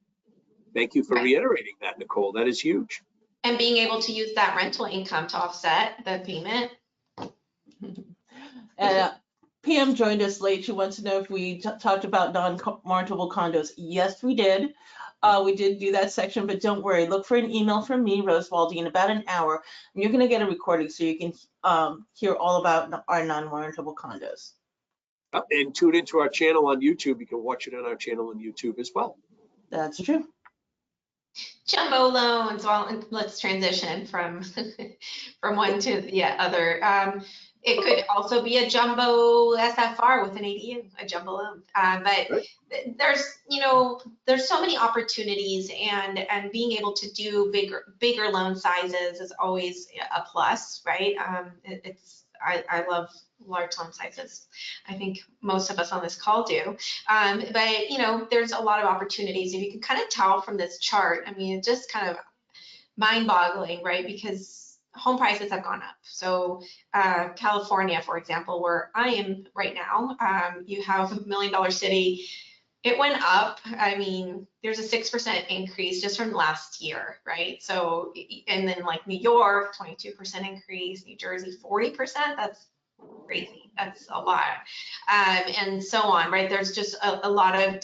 Thank you for reiterating that, Nicole. That is huge. And being able to use that rental income to offset the payment. And Pam joined us late. She wants to know if we talked about non-warrantable condos. Yes, we did. We did do that section, but don't worry. Look for an email from me, Rose Waldy, in about an hour. And you're going to get a recording so you can hear all about our non-warrantable condos. And tune into our channel on YouTube. You can watch it on our channel on YouTube as well. That's true. Jumbo loans. Well, let's transition from one to the other. It could also be a jumbo SFR with an ADU, a jumbo loan. But there's so many opportunities, and being able to do bigger loan sizes is always a plus, right? I love large loan sizes. I think most of us on this call do. But there's a lot of opportunities. If you can kind of tell from this chart, I mean, it's just kind of mind-boggling, right? Because home prices have gone up. So California, for example, where I am right now, you have $1 Million City It went up. I mean, there's a 6% increase just from last year, right? So, and then like New York, 22% increase, New Jersey, 40%. That's crazy. That's a lot. And so on, right? There's just a lot of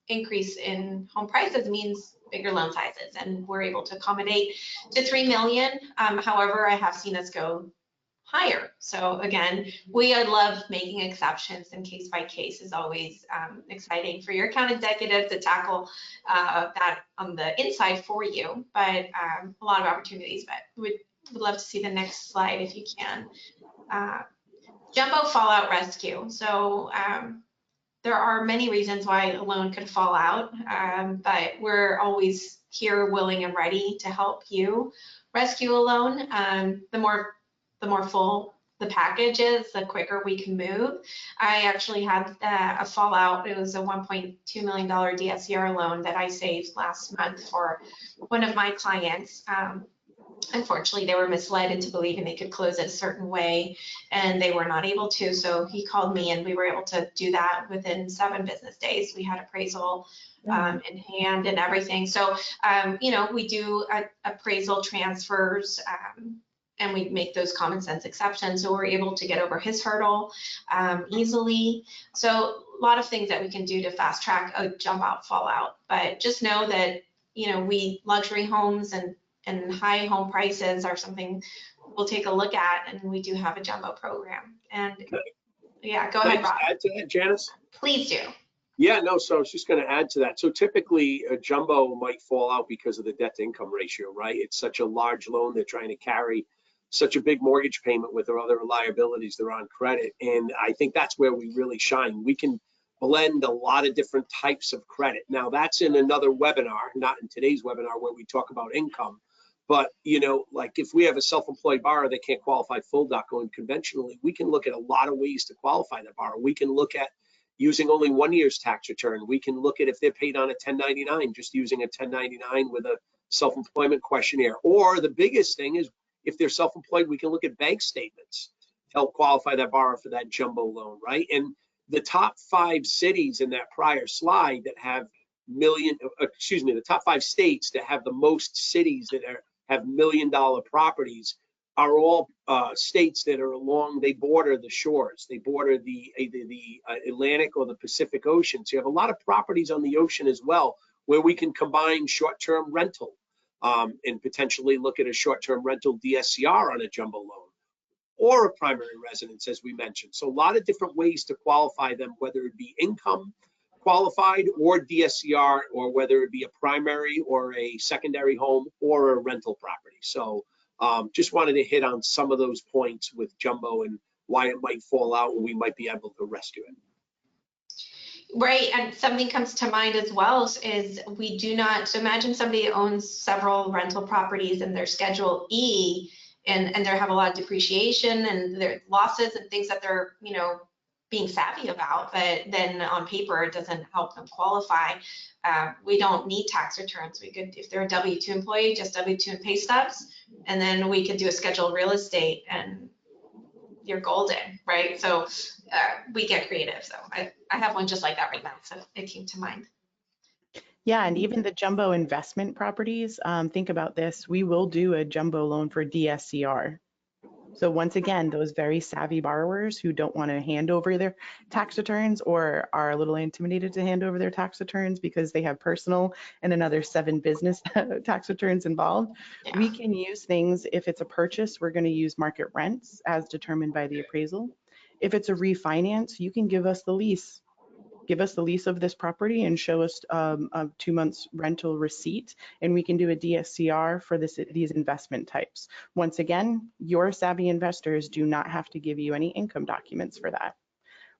increase in home prices means bigger loan sizes, and we're able to accommodate to 3 million. However, I have seen us go higher. So again, we love making exceptions, and case by case is always exciting for your account executive to tackle that on the inside for you. But a lot of opportunities, but would love to see the next slide if you can. Jumbo fallout rescue. So there are many reasons why a loan could fall out, but we're always here willing and ready to help you rescue a loan. The more full the package is, the quicker we can move. I actually had a fallout. It was a $1.2 million DSCR loan that I saved last month for one of my clients. Unfortunately, they were misled into believing they could close it a certain way, and they were not able to. So he called me, and we were able to do that within 7 business days. We had appraisal in hand and everything. So, you know, we do appraisal transfers, and we make those common sense exceptions. So we're able to get over his hurdle easily. So a lot of things that we can do to fast track a jump out fallout. But just know that, you know, luxury homes and high home prices are something we'll take a look at, and we do have a jumbo program. And yeah, go ahead, Rob. Add to that, Janice? Please do. Yeah, no, so I was just going to add to that. So typically a jumbo might fall out because of the debt to income ratio, right? It's such a large loan. They're trying to carry such a big mortgage payment with their other liabilities. They're on credit. And I think that's where we really shine. We can blend a lot of different types of credit. Now that's in another webinar, not in today's webinar where we talk about income. But, you know, like if we have a self-employed borrower that can't qualify full doc going conventionally, we can look at a lot of ways to qualify that borrower. We can look at using only 1 year's tax return. We can look at if they're paid on a 1099, just using a 1099 with a self-employment questionnaire. Or the biggest thing is if they're self-employed, we can look at bank statements to help qualify that borrower for that jumbo loan, right? And the top 5 cities in that prior slide that have the top 5 states that have the most cities that have $1 million properties are all states that are they border the shores. They border either the Atlantic or the Pacific Ocean. So you have a lot of properties on the ocean as well, where we can combine short-term rental and potentially look at a short-term rental DSCR on a jumbo loan, or a primary residence, as we mentioned. So a lot of different ways to qualify them, whether it be income qualified or DSCR, or whether it be a primary or a secondary home or a rental property. So just wanted to hit on some of those points with jumbo and why it might fall out and we might be able to rescue it. Right, and something comes to mind as well is we do not, so imagine somebody owns several rental properties and they're Schedule E, and they have a lot of depreciation and their losses and things that they're, you know, being savvy about, but then on paper it doesn't help them qualify. We don't need tax returns. We could, if they're a W-2 employee, just W-2 and pay stubs, and then we could do a scheduled real estate and you're golden, right? So we get creative. So I have one just like that right now, so it came to mind. Yeah, and even the jumbo investment properties, think about this. We will do a jumbo loan for DSCR. So once again, those very savvy borrowers who don't want to hand over their tax returns or are a little intimidated to hand over their tax returns because they have personal and another 7 business tax returns involved, Yeah. We can use things. If it's a purchase, we're going to use market rents as determined by the appraisal. If it's a refinance, you can give us the lease. Give us the lease of this property and show us a 2 months rental receipt, and we can do a DSCR for these investment types. Once again, your savvy investors do not have to give you any income documents for that.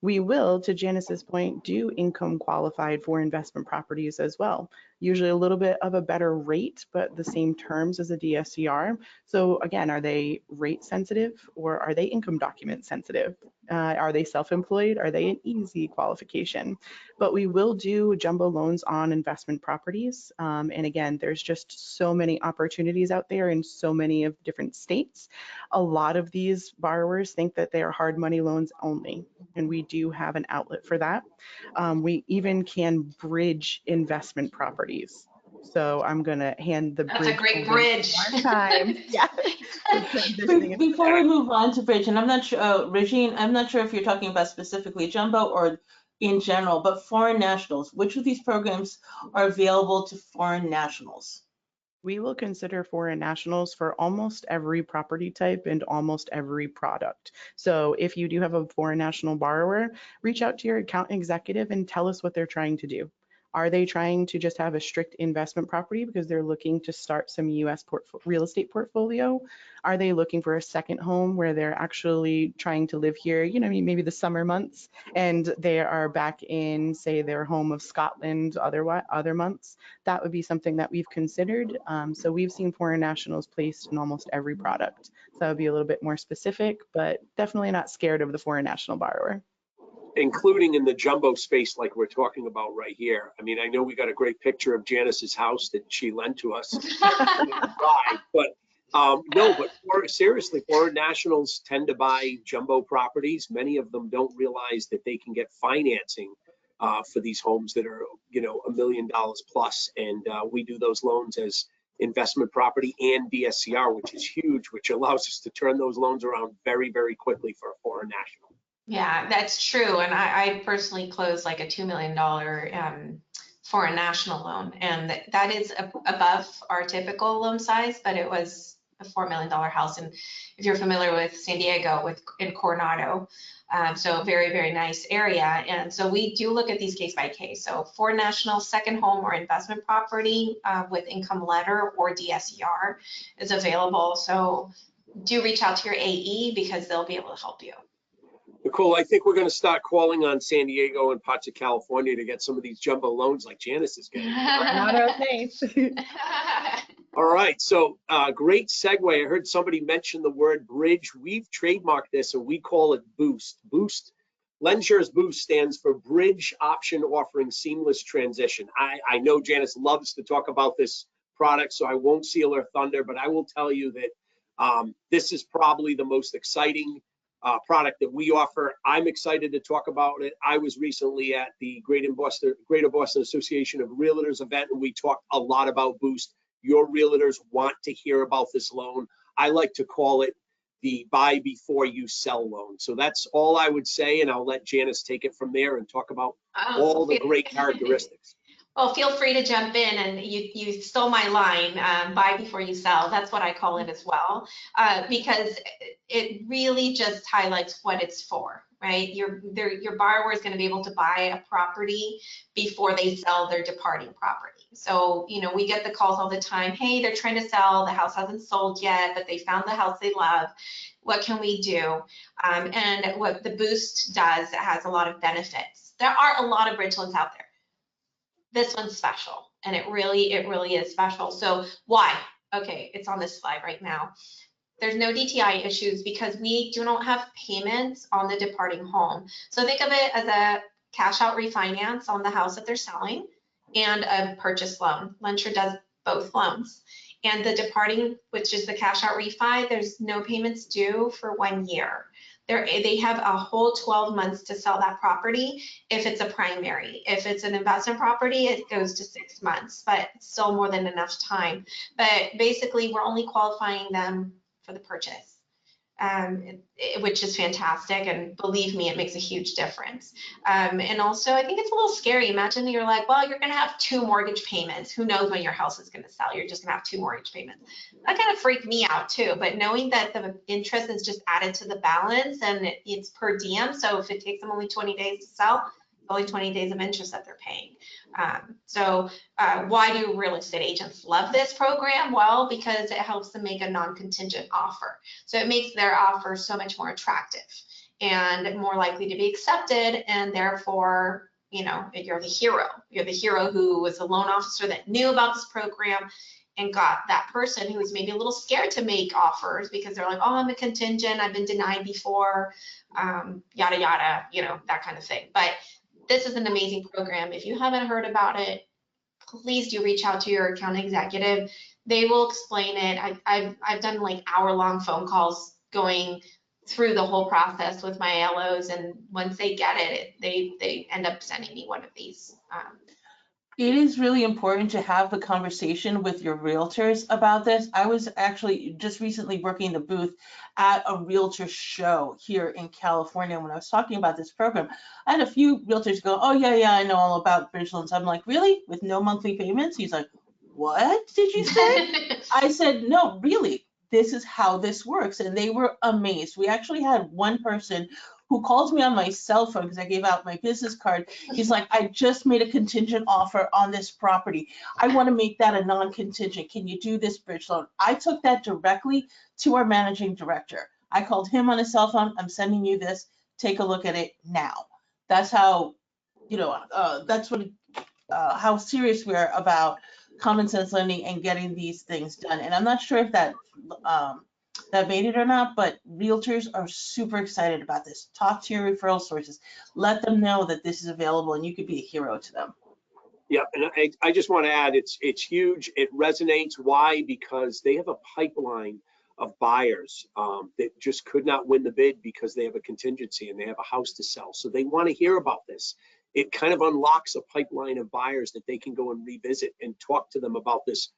We will, to Janice's point, do income qualified for investment properties as well. usually a little bit of a better rate, but the same terms as a DSCR. So again, are they rate sensitive or are they income document sensitive? Are they self-employed? Are they an easy qualification? But we will do jumbo loans on investment properties. And again, there's just so many opportunities out there in so many of different states. A lot of these borrowers think that they are hard money loans only, and we do have an outlet for that. We even can bridge investment properties. So I'm going to hand the That's bridge a great over bridge. one time. Yeah. So transitioning into Before we move on to bridge, and I'm not sure, Regine, I'm not sure if you're talking about specifically jumbo or in general, but foreign nationals, which of these programs are available to foreign nationals? We will consider foreign nationals for almost every property type and almost every product. So if you do have a foreign national borrower, reach out to your account executive and tell us what they're trying to do. Are they trying to just have a strict investment property because they're looking to start some US real estate portfolio? Are they looking for a second home where they're actually trying to live here, you know, maybe the summer months, and they are back in, say, their home of Scotland other months? That would be something that we've considered. So we've seen foreign nationals placed in almost every product. So that would be a little bit more specific, but definitely not scared of the foreign national borrower. Including in the jumbo space like we're talking about right here. I mean, I know we got a great picture of Janice's house that she lent to us. But no, but seriously, foreign nationals tend to buy jumbo properties. Many of them don't realize that they can get financing for these homes that are, you know, $1 million plus. And we do those loans as investment property and DSCR, which is huge, which allows us to turn those loans around very, very quickly for a foreign national. Yeah, that's true. And I personally closed like a $2 million foreign national loan. And that is above our typical loan size, but it was a $4 million house. And if you're familiar with San Diego, in Coronado, so very, very nice area. And so we do look at these case by case. So foreign national second home or investment property with income letter or DSCR is available. So do reach out to your AE because they'll be able to help you. Nicole, I think we're going to start calling on San Diego and parts of California to get some of these jumbo loans like Janice is getting. Not our case. All right, so great segue. I heard somebody mention the word bridge. We've trademarked this and we call it Boost. Boost, LendShare's Boost stands for Bridge Option Offering Seamless Transition. I know Janice loves to talk about this product, so I won't steal her thunder, but I will tell you that this is probably the most exciting product that we offer. I'm excited to talk about it. I was recently at the Greater Boston Association of Realtors event, and we talked a lot about Boost. Your realtors want to hear about this loan. I like to call it the buy before you sell loan. So that's all I would say, and I'll let Janice take it from there and talk about all the great characteristics. Well, feel free to jump in, and you stole my line, buy before you sell. That's what I call it as well, because it really just highlights what it's for, right? Your borrower is going to be able to buy a property before they sell their departing property. So, you know, we get the calls all the time. Hey, they're trying to sell. The house hasn't sold yet, but they found the house they love. What can we do? And what the Boost does, it has a lot of benefits. There are a lot of bridge loans out there. This one's special, and it really is special. So why? Okay, it's on this slide right now. There's no DTI issues because we do not have payments on the departing home. So think of it as a cash out refinance on the house that they're selling and a purchase loan. LendShare does both loans. And the departing, which is the cash out refi, there's no payments due for 1 year. They have a whole 12 months to sell that property if it's a primary. If it's an investment property, it goes to 6 months, but it's still more than enough time. But basically, we're only qualifying them for the purchase, which is fantastic. And believe me, it makes a huge difference. And also, I think it's a little scary. Imagine you're like, well, you're going to have 2 mortgage payments. Who knows when your house is going to sell? You're just going to have 2 mortgage payments. That kind of freaked me out too. But knowing that the interest is just added to the balance and it's per diem. So if it takes them only 20 days to sell, only 20 days of interest that they're paying. Why do real estate agents love this program? Well, because it helps them make a non-contingent offer. So it makes their offer so much more attractive and more likely to be accepted, and therefore you know, you're the hero. You're the hero who was a loan officer that knew about this program and got that person who was maybe a little scared to make offers because they're like, oh, I'm a contingent, I've been denied before, yada, yada, you know, that kind of thing. But this is an amazing program. If you haven't heard about it, please do reach out to your account executive. They will explain it. I've done like hour-long phone calls going through the whole process with my LOs, and once they get it, they end up sending me one of these. It is really important to have the conversation with your realtors about this. I was actually just recently working the booth at a realtor show here in California. When I was talking about this program, I had a few realtors go, oh yeah, I know all about bridge loans. I'm like, really? With no monthly payments? He's like, what did you say? I said, no, really, this is how this works. And they were amazed. We actually had one person who calls me on my cell phone because I gave out my business card. He's like, I just made a contingent offer on this property. I want to make that a non-contingent. Can you do this bridge loan? I took that directly to our managing director. I called him on his cell phone. I'm sending you this. Take a look at it now. That's how, you know, that's what, how serious we are about common sense lending and getting these things done. And I'm not sure if that, that made it or not, but realtors are super excited about this. Talk to your referral sources. Let them know that this is available and you could be a hero to them. Yeah, and I just want to add, it's huge. It resonates. Why? Because they have a pipeline of buyers that just could not win the bid because they have a contingency and they have a house to sell. So they want to hear about this. It kind of unlocks a pipeline of buyers that they can go and revisit and talk to them about this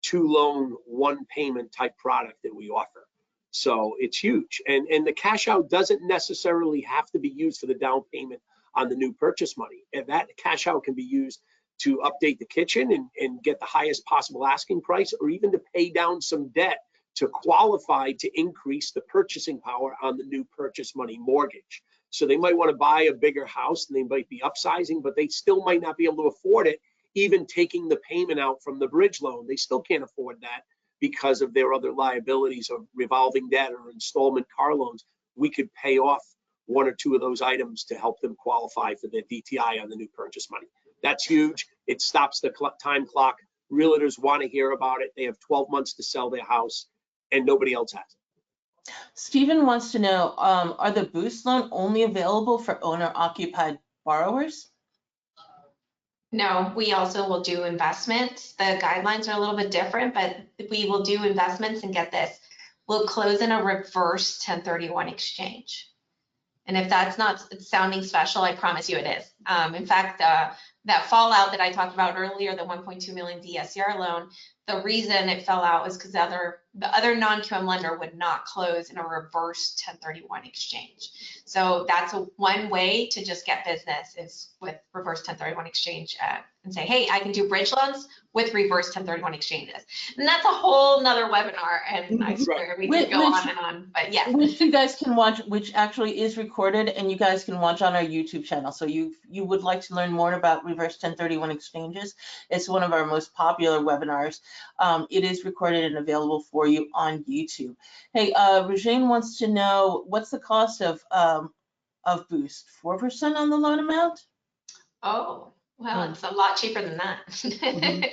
2 loan, 1 payment type product that we offer. So it's huge. And the cash out doesn't necessarily have to be used for the down payment on the new purchase money. And that cash out can be used to update the kitchen and get the highest possible asking price, or even to pay down some debt to qualify to increase the purchasing power on the new purchase money mortgage. So they might want to buy a bigger house and they might be upsizing, but they still might not be able to afford it. Even taking the payment out from the bridge loan, they still can't afford that because of their other liabilities of revolving debt or installment car loans. We could pay off 1 or 2 of those items to help them qualify for their DTI on the new purchase money. That's huge. It stops the time clock. Realtors want to hear about it. They have 12 months to sell their house and nobody else has it. Stephen wants to know, are the boost loan only available for owner occupied borrowers? No, we also will do investments. The guidelines are a little bit different, but we will do investments, and get this, we'll close in a reverse 1031 exchange. And if that's not sounding special, I promise you it is. In fact, that fallout that I talked about earlier, the 1.2 million DSCR loan, the reason it fell out was because the other non-QM lender would not close in a reverse 1031 exchange. So that's one way to just get business, is with reverse 1031 exchange, and say, hey, I can do bridge loans with reverse 1031 exchanges. And that's a whole nother webinar, and I swear we could go on and on, but yeah. Which you guys can watch, which actually is recorded, and you guys can watch on our YouTube channel. So you would like to learn more about reverse 1031 exchanges. It's one of our most popular webinars. It is recorded and available for you on YouTube. Hey, Regine wants to know, what's the cost of Boost? 4% on the loan amount? Oh, well, it's a lot cheaper than that. Mm-hmm.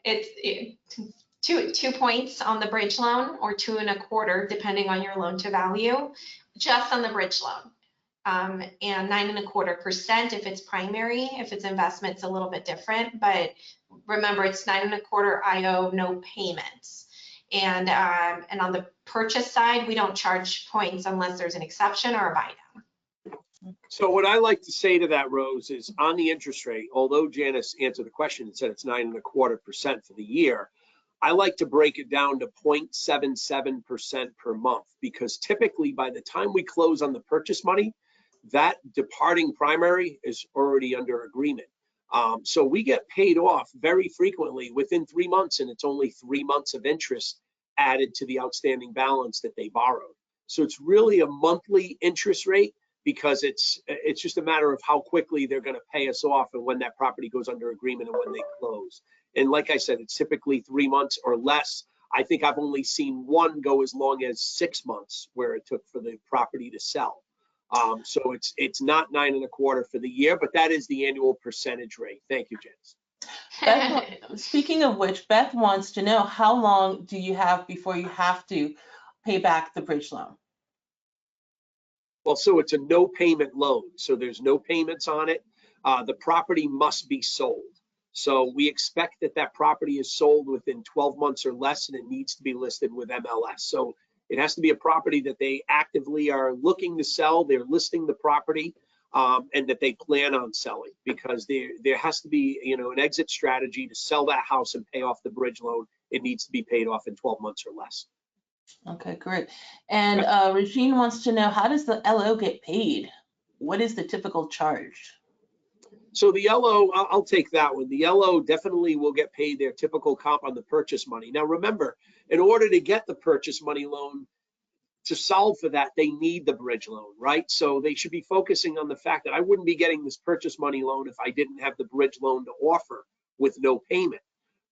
It's 2 points on the bridge loan, or 2 1/4, depending on your loan to value, just on the bridge loan. And 9 1/4% if it's primary. If it's investment, it's a little bit different, but remember, it's 9 1/4 IO, no payments. And on the purchase side, we don't charge points unless there's an exception or a buy down. So what I like to say to that, Rose, is on the interest rate, although Janice answered the question and said it's 9 1/4% for the year, I like to break it down to 0.77% per month, because typically by the time we close on the purchase money, that departing primary is already under agreement. So we get paid off very frequently within 3 months, and it's only 3 months of interest added to the outstanding balance that they borrowed. So it's really a monthly interest rate, because it's just a matter of how quickly they're going to pay us off and when that property goes under agreement and when they close. And like I said, it's typically 3 months or less. I think I've only seen one go as long as 6 months, where it took for the property to sell. So it's not 9.25 for the year, but that is the annual percentage rate. Thank you, Janice. Beth, speaking of which, Beth wants to know, how long do you have before you have to pay back the bridge loan? Well, so it's a no payment loan. So there's no payments on it. The property must be sold. So we expect that that property is sold within 12 months or less, and it needs to be listed with MLS. So it has to be a property that they actively are looking to sell. They're listing the property, and that they plan on selling, because there has to be, you know, an exit strategy to sell that house and pay off the bridge loan. It needs to be paid off in 12 months or less. Okay, great. And Regine wants to know, how does the LO get paid? What is the typical charge? So the LO, I'll take that one. The LO definitely will get paid their typical comp on the purchase money. Now remember, in order to get the purchase money loan, to solve for that, they need the bridge loan, right? So they should be focusing on the fact that I wouldn't be getting this purchase money loan if I didn't have the bridge loan to offer with no payment,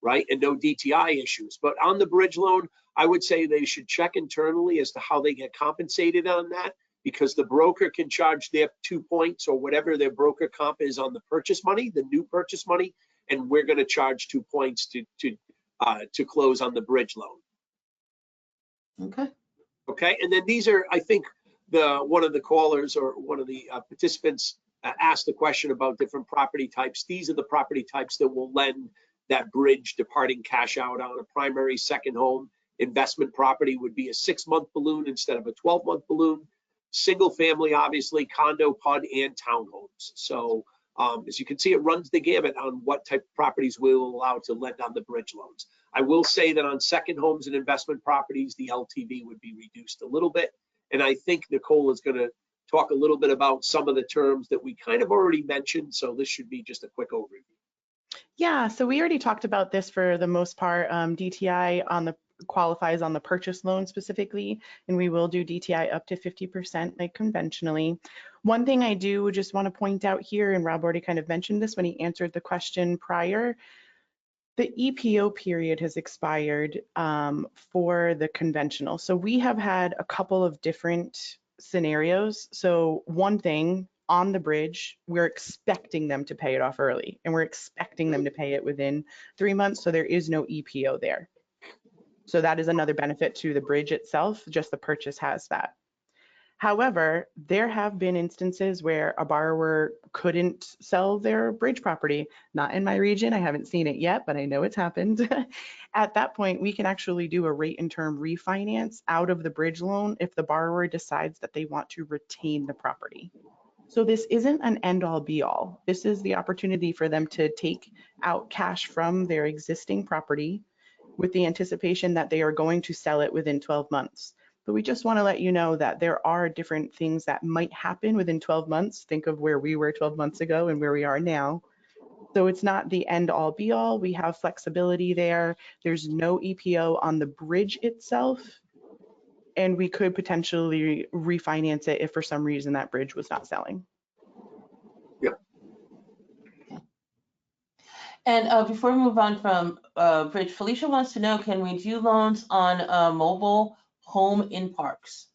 right? And no DTI issues. But on the bridge loan, I would say they should check internally as to how they get compensated on that, because the broker can charge their 2 points or whatever their broker comp is on the purchase money, the new purchase money, and we're going to charge 2 points to close on the bridge loan. Okay. Okay, and then these are, I think, one of the callers or one of the participants asked a question about different property types. These are the property types that will lend that bridge departing cash out on. A primary second home investment property would be a 6-month balloon instead of a 12-month balloon. Single family, obviously, condo, PUD, and townhomes. So as you can see, it runs the gamut on what type of properties we will allow to lend on the bridge loans. I will say that on second homes and investment properties, the LTV would be reduced a little bit. And I think Nicole is going to talk a little bit about some of the terms that we kind of already mentioned. So this should be just a quick overview. Yeah, so we already talked about this for the most part. DTI qualifies on the purchase loan specifically, and we will do DTI up to 50% like conventionally. One thing I do just want to point out here, and Rob already kind of mentioned this when he answered the question prior, the EPO period has expired for the conventional. So we have had a couple of different scenarios. So one thing, on the bridge, we're expecting them to pay it off early, and we're expecting them to pay it within 3 months. So there is no EPO there. So that is another benefit to the bridge itself, just the purchase has that. However, there have been instances where a borrower couldn't sell their bridge property. Not in my region, I haven't seen it yet, but I know it's happened. At that point, we can actually do a rate and term refinance out of the bridge loan if the borrower decides that they want to retain the property. So this isn't an end-all be-all. This is the opportunity for them to take out cash from their existing property with the anticipation that they are going to sell it within 12 months. But we just want to let you know that there are different things that might happen within 12 months. Think of where we were 12 months ago and where we are now. So it's not the end-all be-all. We have flexibility there. There's no EPO on the bridge itself, and we could potentially refinance it if for some reason that bridge was not selling. Yep. And before we move on from bridge, Felicia wants to know, can we do loans on mobile home in parks?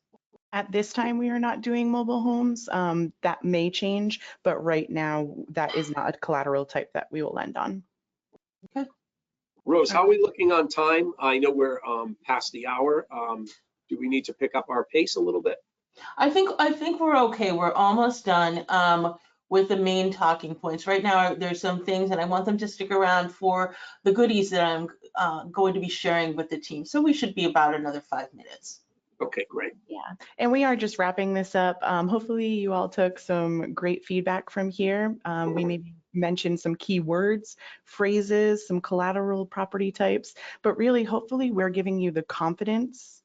At this time, we are not doing mobile homes. That may change, but right now, that is not a collateral type that we will lend on. Okay. Rose, how are we looking on time? I know we're past the hour. Do we need to pick up our pace a little bit? I think we're okay. We're almost done with the main talking points. Right now, there's some things, and I want them to stick around for the goodies that I'm going to be sharing with the team. So we should be about another 5 minutes. Okay, great. Yeah, and we are just wrapping this up. Hopefully you all took some great feedback from here. We maybe mentioned some key words, phrases, some collateral property types, but really hopefully we're giving you the confidence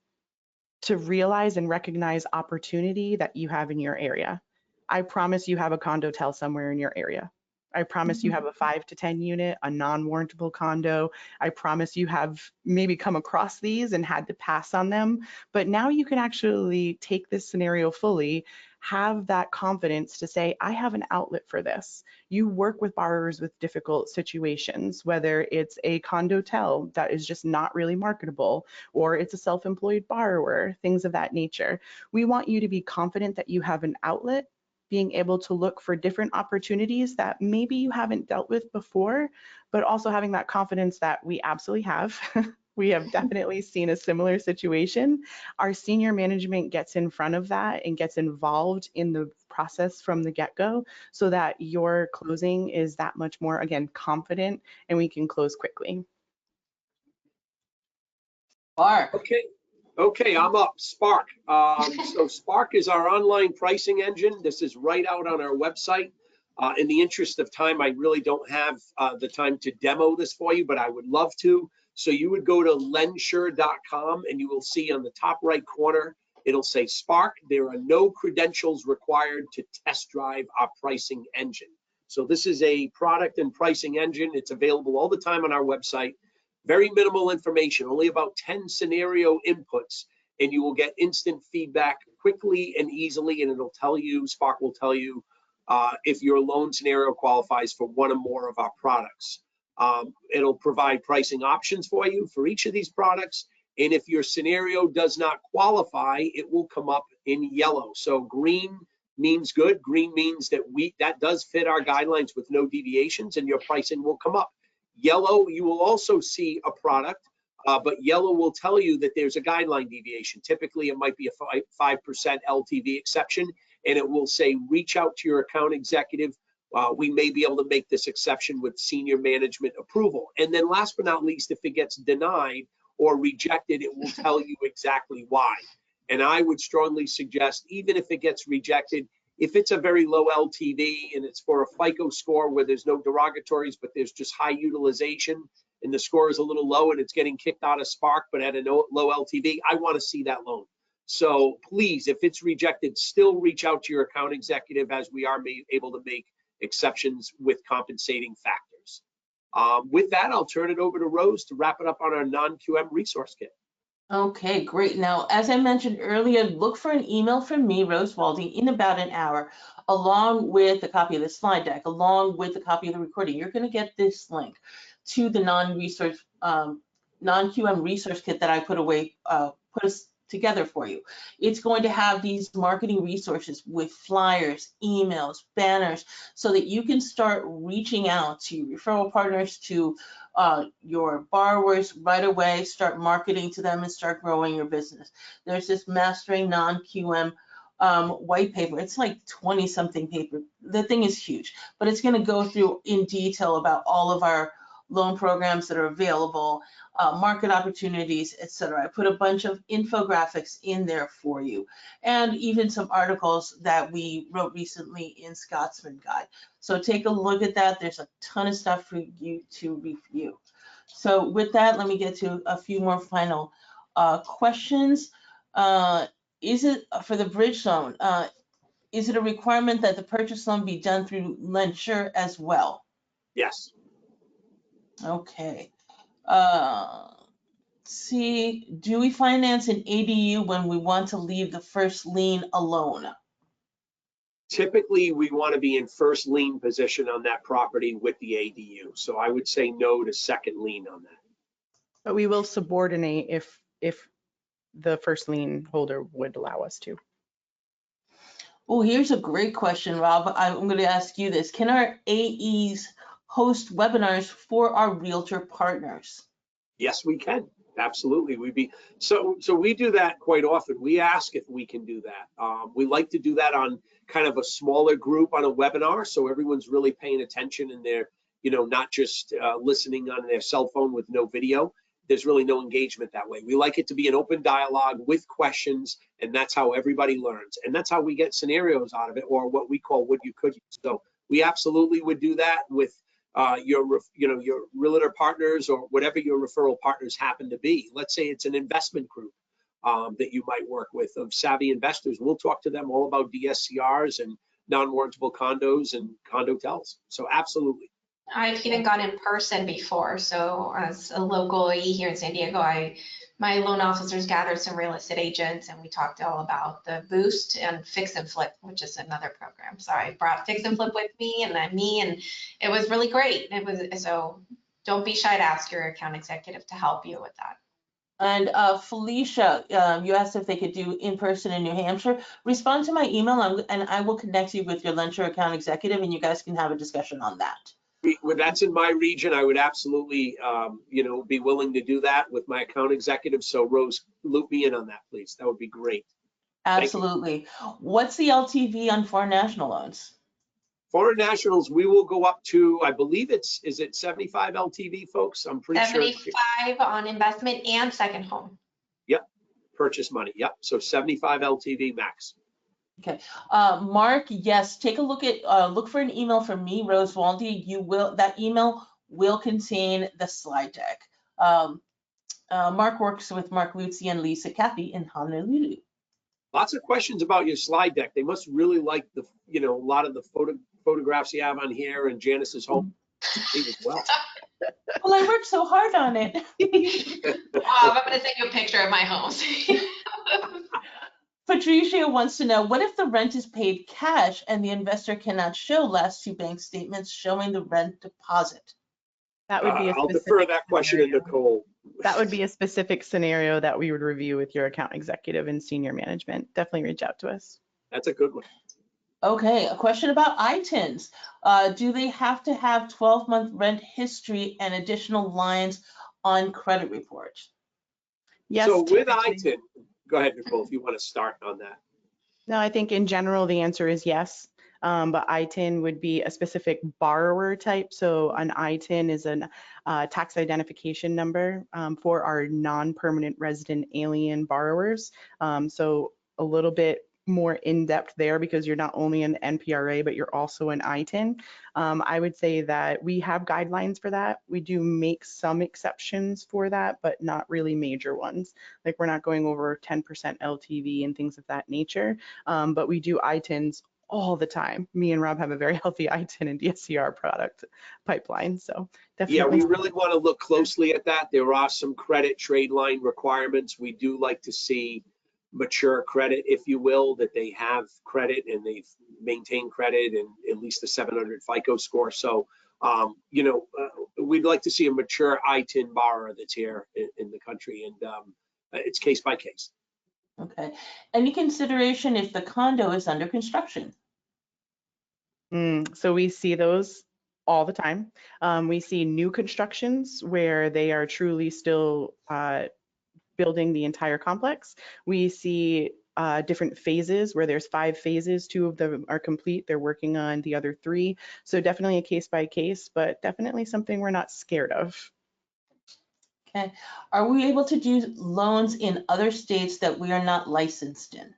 to realize and recognize opportunity that you have in your area. I promise you have a condotel somewhere in your area. I promise you have a 5 to 10 unit, a non-warrantable condo. I promise you have maybe come across these and had to pass on them, but now you can actually take this scenario fully, have that confidence to say, I have an outlet for this. You work with borrowers with difficult situations, whether it's a condotel that is just not really marketable, or it's a self-employed borrower, things of that nature. We want you to be confident that you have an outlet, being able to look for different opportunities that maybe you haven't dealt with before, but also having that confidence that we absolutely have. We have definitely seen a similar situation. Our senior management gets in front of that and gets involved in the process from the get-go so that your closing is that much more, again, confident, and we can close quickly. Mark. Okay, I'm up. Spark. So Spark is our online pricing engine. This is right out on our website. In the interest of time, I really don't have the time to demo this for you, but I would love to. So you would go to lensure.com and you will see on the top right corner, it'll say Spark. There are no credentials required to test drive our pricing engine. So this is a product and pricing engine. It's available all the time on our website. Very minimal information, only about 10 scenario inputs, and you will get instant feedback quickly and easily, and it'll tell you, Spark will tell you if your loan scenario qualifies for one or more of our products. It'll provide pricing options for you for each of these products, and if your scenario does not qualify, it will come up in yellow. So green means good. Green means that that does fit our guidelines with no deviations, and your pricing will come up. Yellow, you will also see a product, but yellow will tell you that there's a guideline deviation. Typically, it might be a 5% LTV exception, and it will say, reach out to your account executive. We may be able to make this exception with senior management approval. And then last but not least, if it gets denied or rejected, it will tell you exactly why. And I would strongly suggest, even if it gets rejected, if it's a very low LTV and it's for a FICO score where there's no derogatories, but there's just high utilization and the score is a little low and it's getting kicked out of Spark, but at a low LTV, I want to see that loan. So please, if it's rejected, still reach out to your account executive, as we are able to make exceptions with compensating factors. With that, I'll turn it over to Rose to wrap it up on our non-QM resource kit. Okay, great. Now, as I mentioned earlier, look for an email from me, Rose Waldy, in about an hour, along with a copy of the slide deck, along with a copy of the recording. You're going to get this link to the non-QM resource kit that I put together for you. It's going to have these marketing resources with flyers, emails, banners, so that you can start reaching out to your referral partners, to your borrowers right away, start marketing to them and start growing your business. There's this Mastering Non-QM white paper. It's like 20 something paper. The thing is huge, but it's going to go through in detail about all of our loan programs that are available, market opportunities, etc. I put a bunch of infographics in there for you, and even some articles that we wrote recently in Scotsman Guide. So take a look at that. There's a ton of stuff for you to review. So with that, let me get to a few more final questions. Is it for the bridge loan? Is it a requirement that the purchase loan be done through Lensure as well? Yes. Okay. See, do we finance an ADU when we want to leave the first lien alone? Typically, we want to be in first lien position on that property with the ADU. So I would say no to second lien on that. But we will subordinate if the first lien holder would allow us to. Oh, here's a great question, Rob. I'm going to ask you this. Can our AEs host webinars for our realtor partners? Yes, we can. Absolutely. So we do that quite often. We ask if we can do that. We like to do that on kind of a smaller group on a webinar, so everyone's really paying attention and they're, not just listening on their cell phone with no video. There's really no engagement that way. We like it to be an open dialogue with questions, and that's how everybody learns. And that's how we get scenarios out of it, or what we call would you could you. So we absolutely would do that with your realtor partners or whatever your referral partners happen to be. Let's say it's an investment group that you might work with of savvy investors. We'll talk to them all about DSCRs and non-warrantable condos and condotels. So absolutely. I've even gone in person before. So as a local AE here in San Diego, my loan officers gathered some real estate agents and we talked all about the boost and fix and flip, which is another program. So I brought fix and flip with me and it was really great. So don't be shy to ask your account executive to help you with that. And Felicia, you asked if they could do in person in New Hampshire. Respond to my email and I will connect you with your Lenture account executive and you guys can have a discussion on that. When that's in my region, I would absolutely, be willing to do that with my account executive. So Rose, loop me in on that, please. That would be great. Absolutely. What's the LTV on foreign national loans? Foreign nationals, we will go up to, I believe is it 75 LTV, folks? I'm pretty sure. 75 on investment and second home. Yep, purchase money. Yep, so 75 LTV max. Okay, Mark, yes, take a look for an email from me, Rose Waldy. That email will contain the slide deck. Mark works with Mark Luzzi and Lisa Cathy in Honolulu. Lots of questions about your slide deck. They must really like a lot of the photographs you have on here and Janice's home as well. Well, I worked so hard on it. I'm going to send you a picture of my homes. Patricia wants to know, what if the rent is paid cash and the investor cannot show last two bank statements showing the rent deposit? That would be I'll defer that question to Nicole. That would be a specific scenario that we would review with your account executive and senior management. Definitely reach out to us. That's a good one. Okay, a question about ITINs. Do they have to have 12-month rent history and additional lines on credit report? Yes. So with ITIN, go ahead, Nicole, if you want to start on that. No, I think in general, the answer is yes. But ITIN would be a specific borrower type. So an ITIN is a tax identification number for our non-permanent resident alien borrowers. So a little bit more in-depth there because you're not only an NPRA, but you're also an ITIN. I would say that we have guidelines for that. We do make some exceptions for that, but not really major ones. Like we're not going over 10% LTV and things of that nature. But we do ITINs all the time. Me and Rob have a very healthy ITIN and DSCR product pipeline. So definitely. Yeah, we really want to look closely at that. There are some credit trade line requirements. We do like to see mature credit, if you will, that they have credit and they've maintained credit and at least a 700 FICO score. So, we'd like to see a mature ITIN borrower that's here in the country, and it's case by case. Okay. Any consideration if the condo is under construction? So we see those all the time. We see new constructions where they are truly still building the entire complex. We see different phases where there's 5 phases, 2 of them are complete, they're working on the other 3. So definitely a case by case, but definitely something we're not scared of. Okay. Are we able to do loans in other states that we are not licensed in?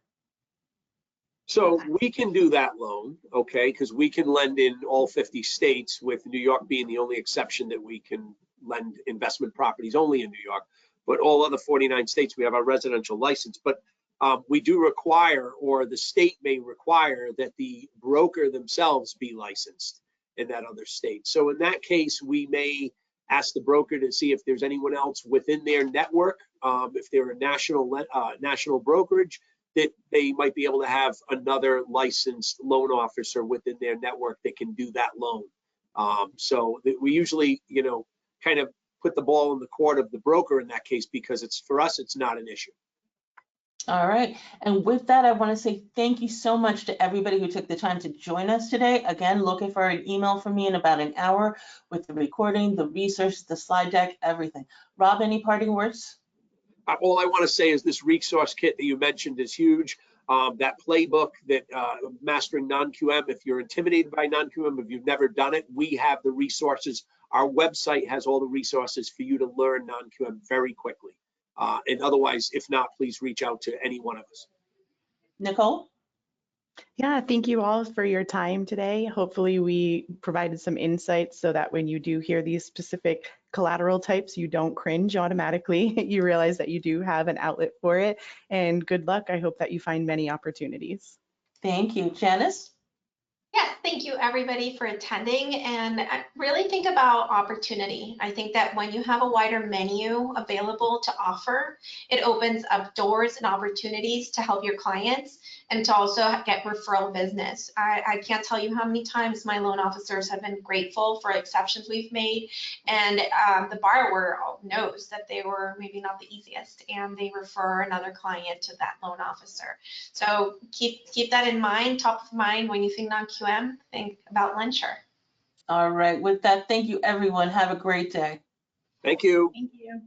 So we can do that loan, okay, because we can lend in all 50 states, with New York being the only exception that we can lend investment properties only in New York. But all other 49 states, we have our residential license. But we do require, or the state may require, that the broker themselves be licensed in that other state. So in that case, we may ask the broker to see if there's anyone else within their network, if they're a national brokerage, that they might be able to have another licensed loan officer within their network that can do that loan. So we usually, kind of put the ball in the court of the broker in that case, because for us, it's not an issue. All right. And with that, I want to say thank you so much to everybody who took the time to join us today. Again, looking for an email from me in about an hour with the recording, the research, the slide deck, everything. Rob, any parting words? All I want to say is this resource kit that you mentioned is huge. That playbook, that mastering non-QM, if you're intimidated by non-QM, if you've never done it, we have the resources. Our website has all the resources for you to learn non-QM very quickly. And otherwise, if not, please reach out to any one of us. Nicole? Yeah, thank you all for your time today. Hopefully we provided some insights so that when you do hear these specific collateral types, you don't cringe automatically. You realize that you do have an outlet for it. And good luck. I hope that you find many opportunities. Thank you. Janice? Yes, thank you everybody for attending, and I really think about opportunity. I think that when you have a wider menu available to offer, it opens up doors and opportunities to help your clients and to also get referral business. I can't tell you how many times my loan officers have been grateful for exceptions we've made, and the borrower knows that they were maybe not the easiest, and they refer another client to that loan officer. So keep that in mind, top of mind when you think non-QM, think about Lensure. All right, with that, thank you, everyone. Have a great day. Thank you. Thank you.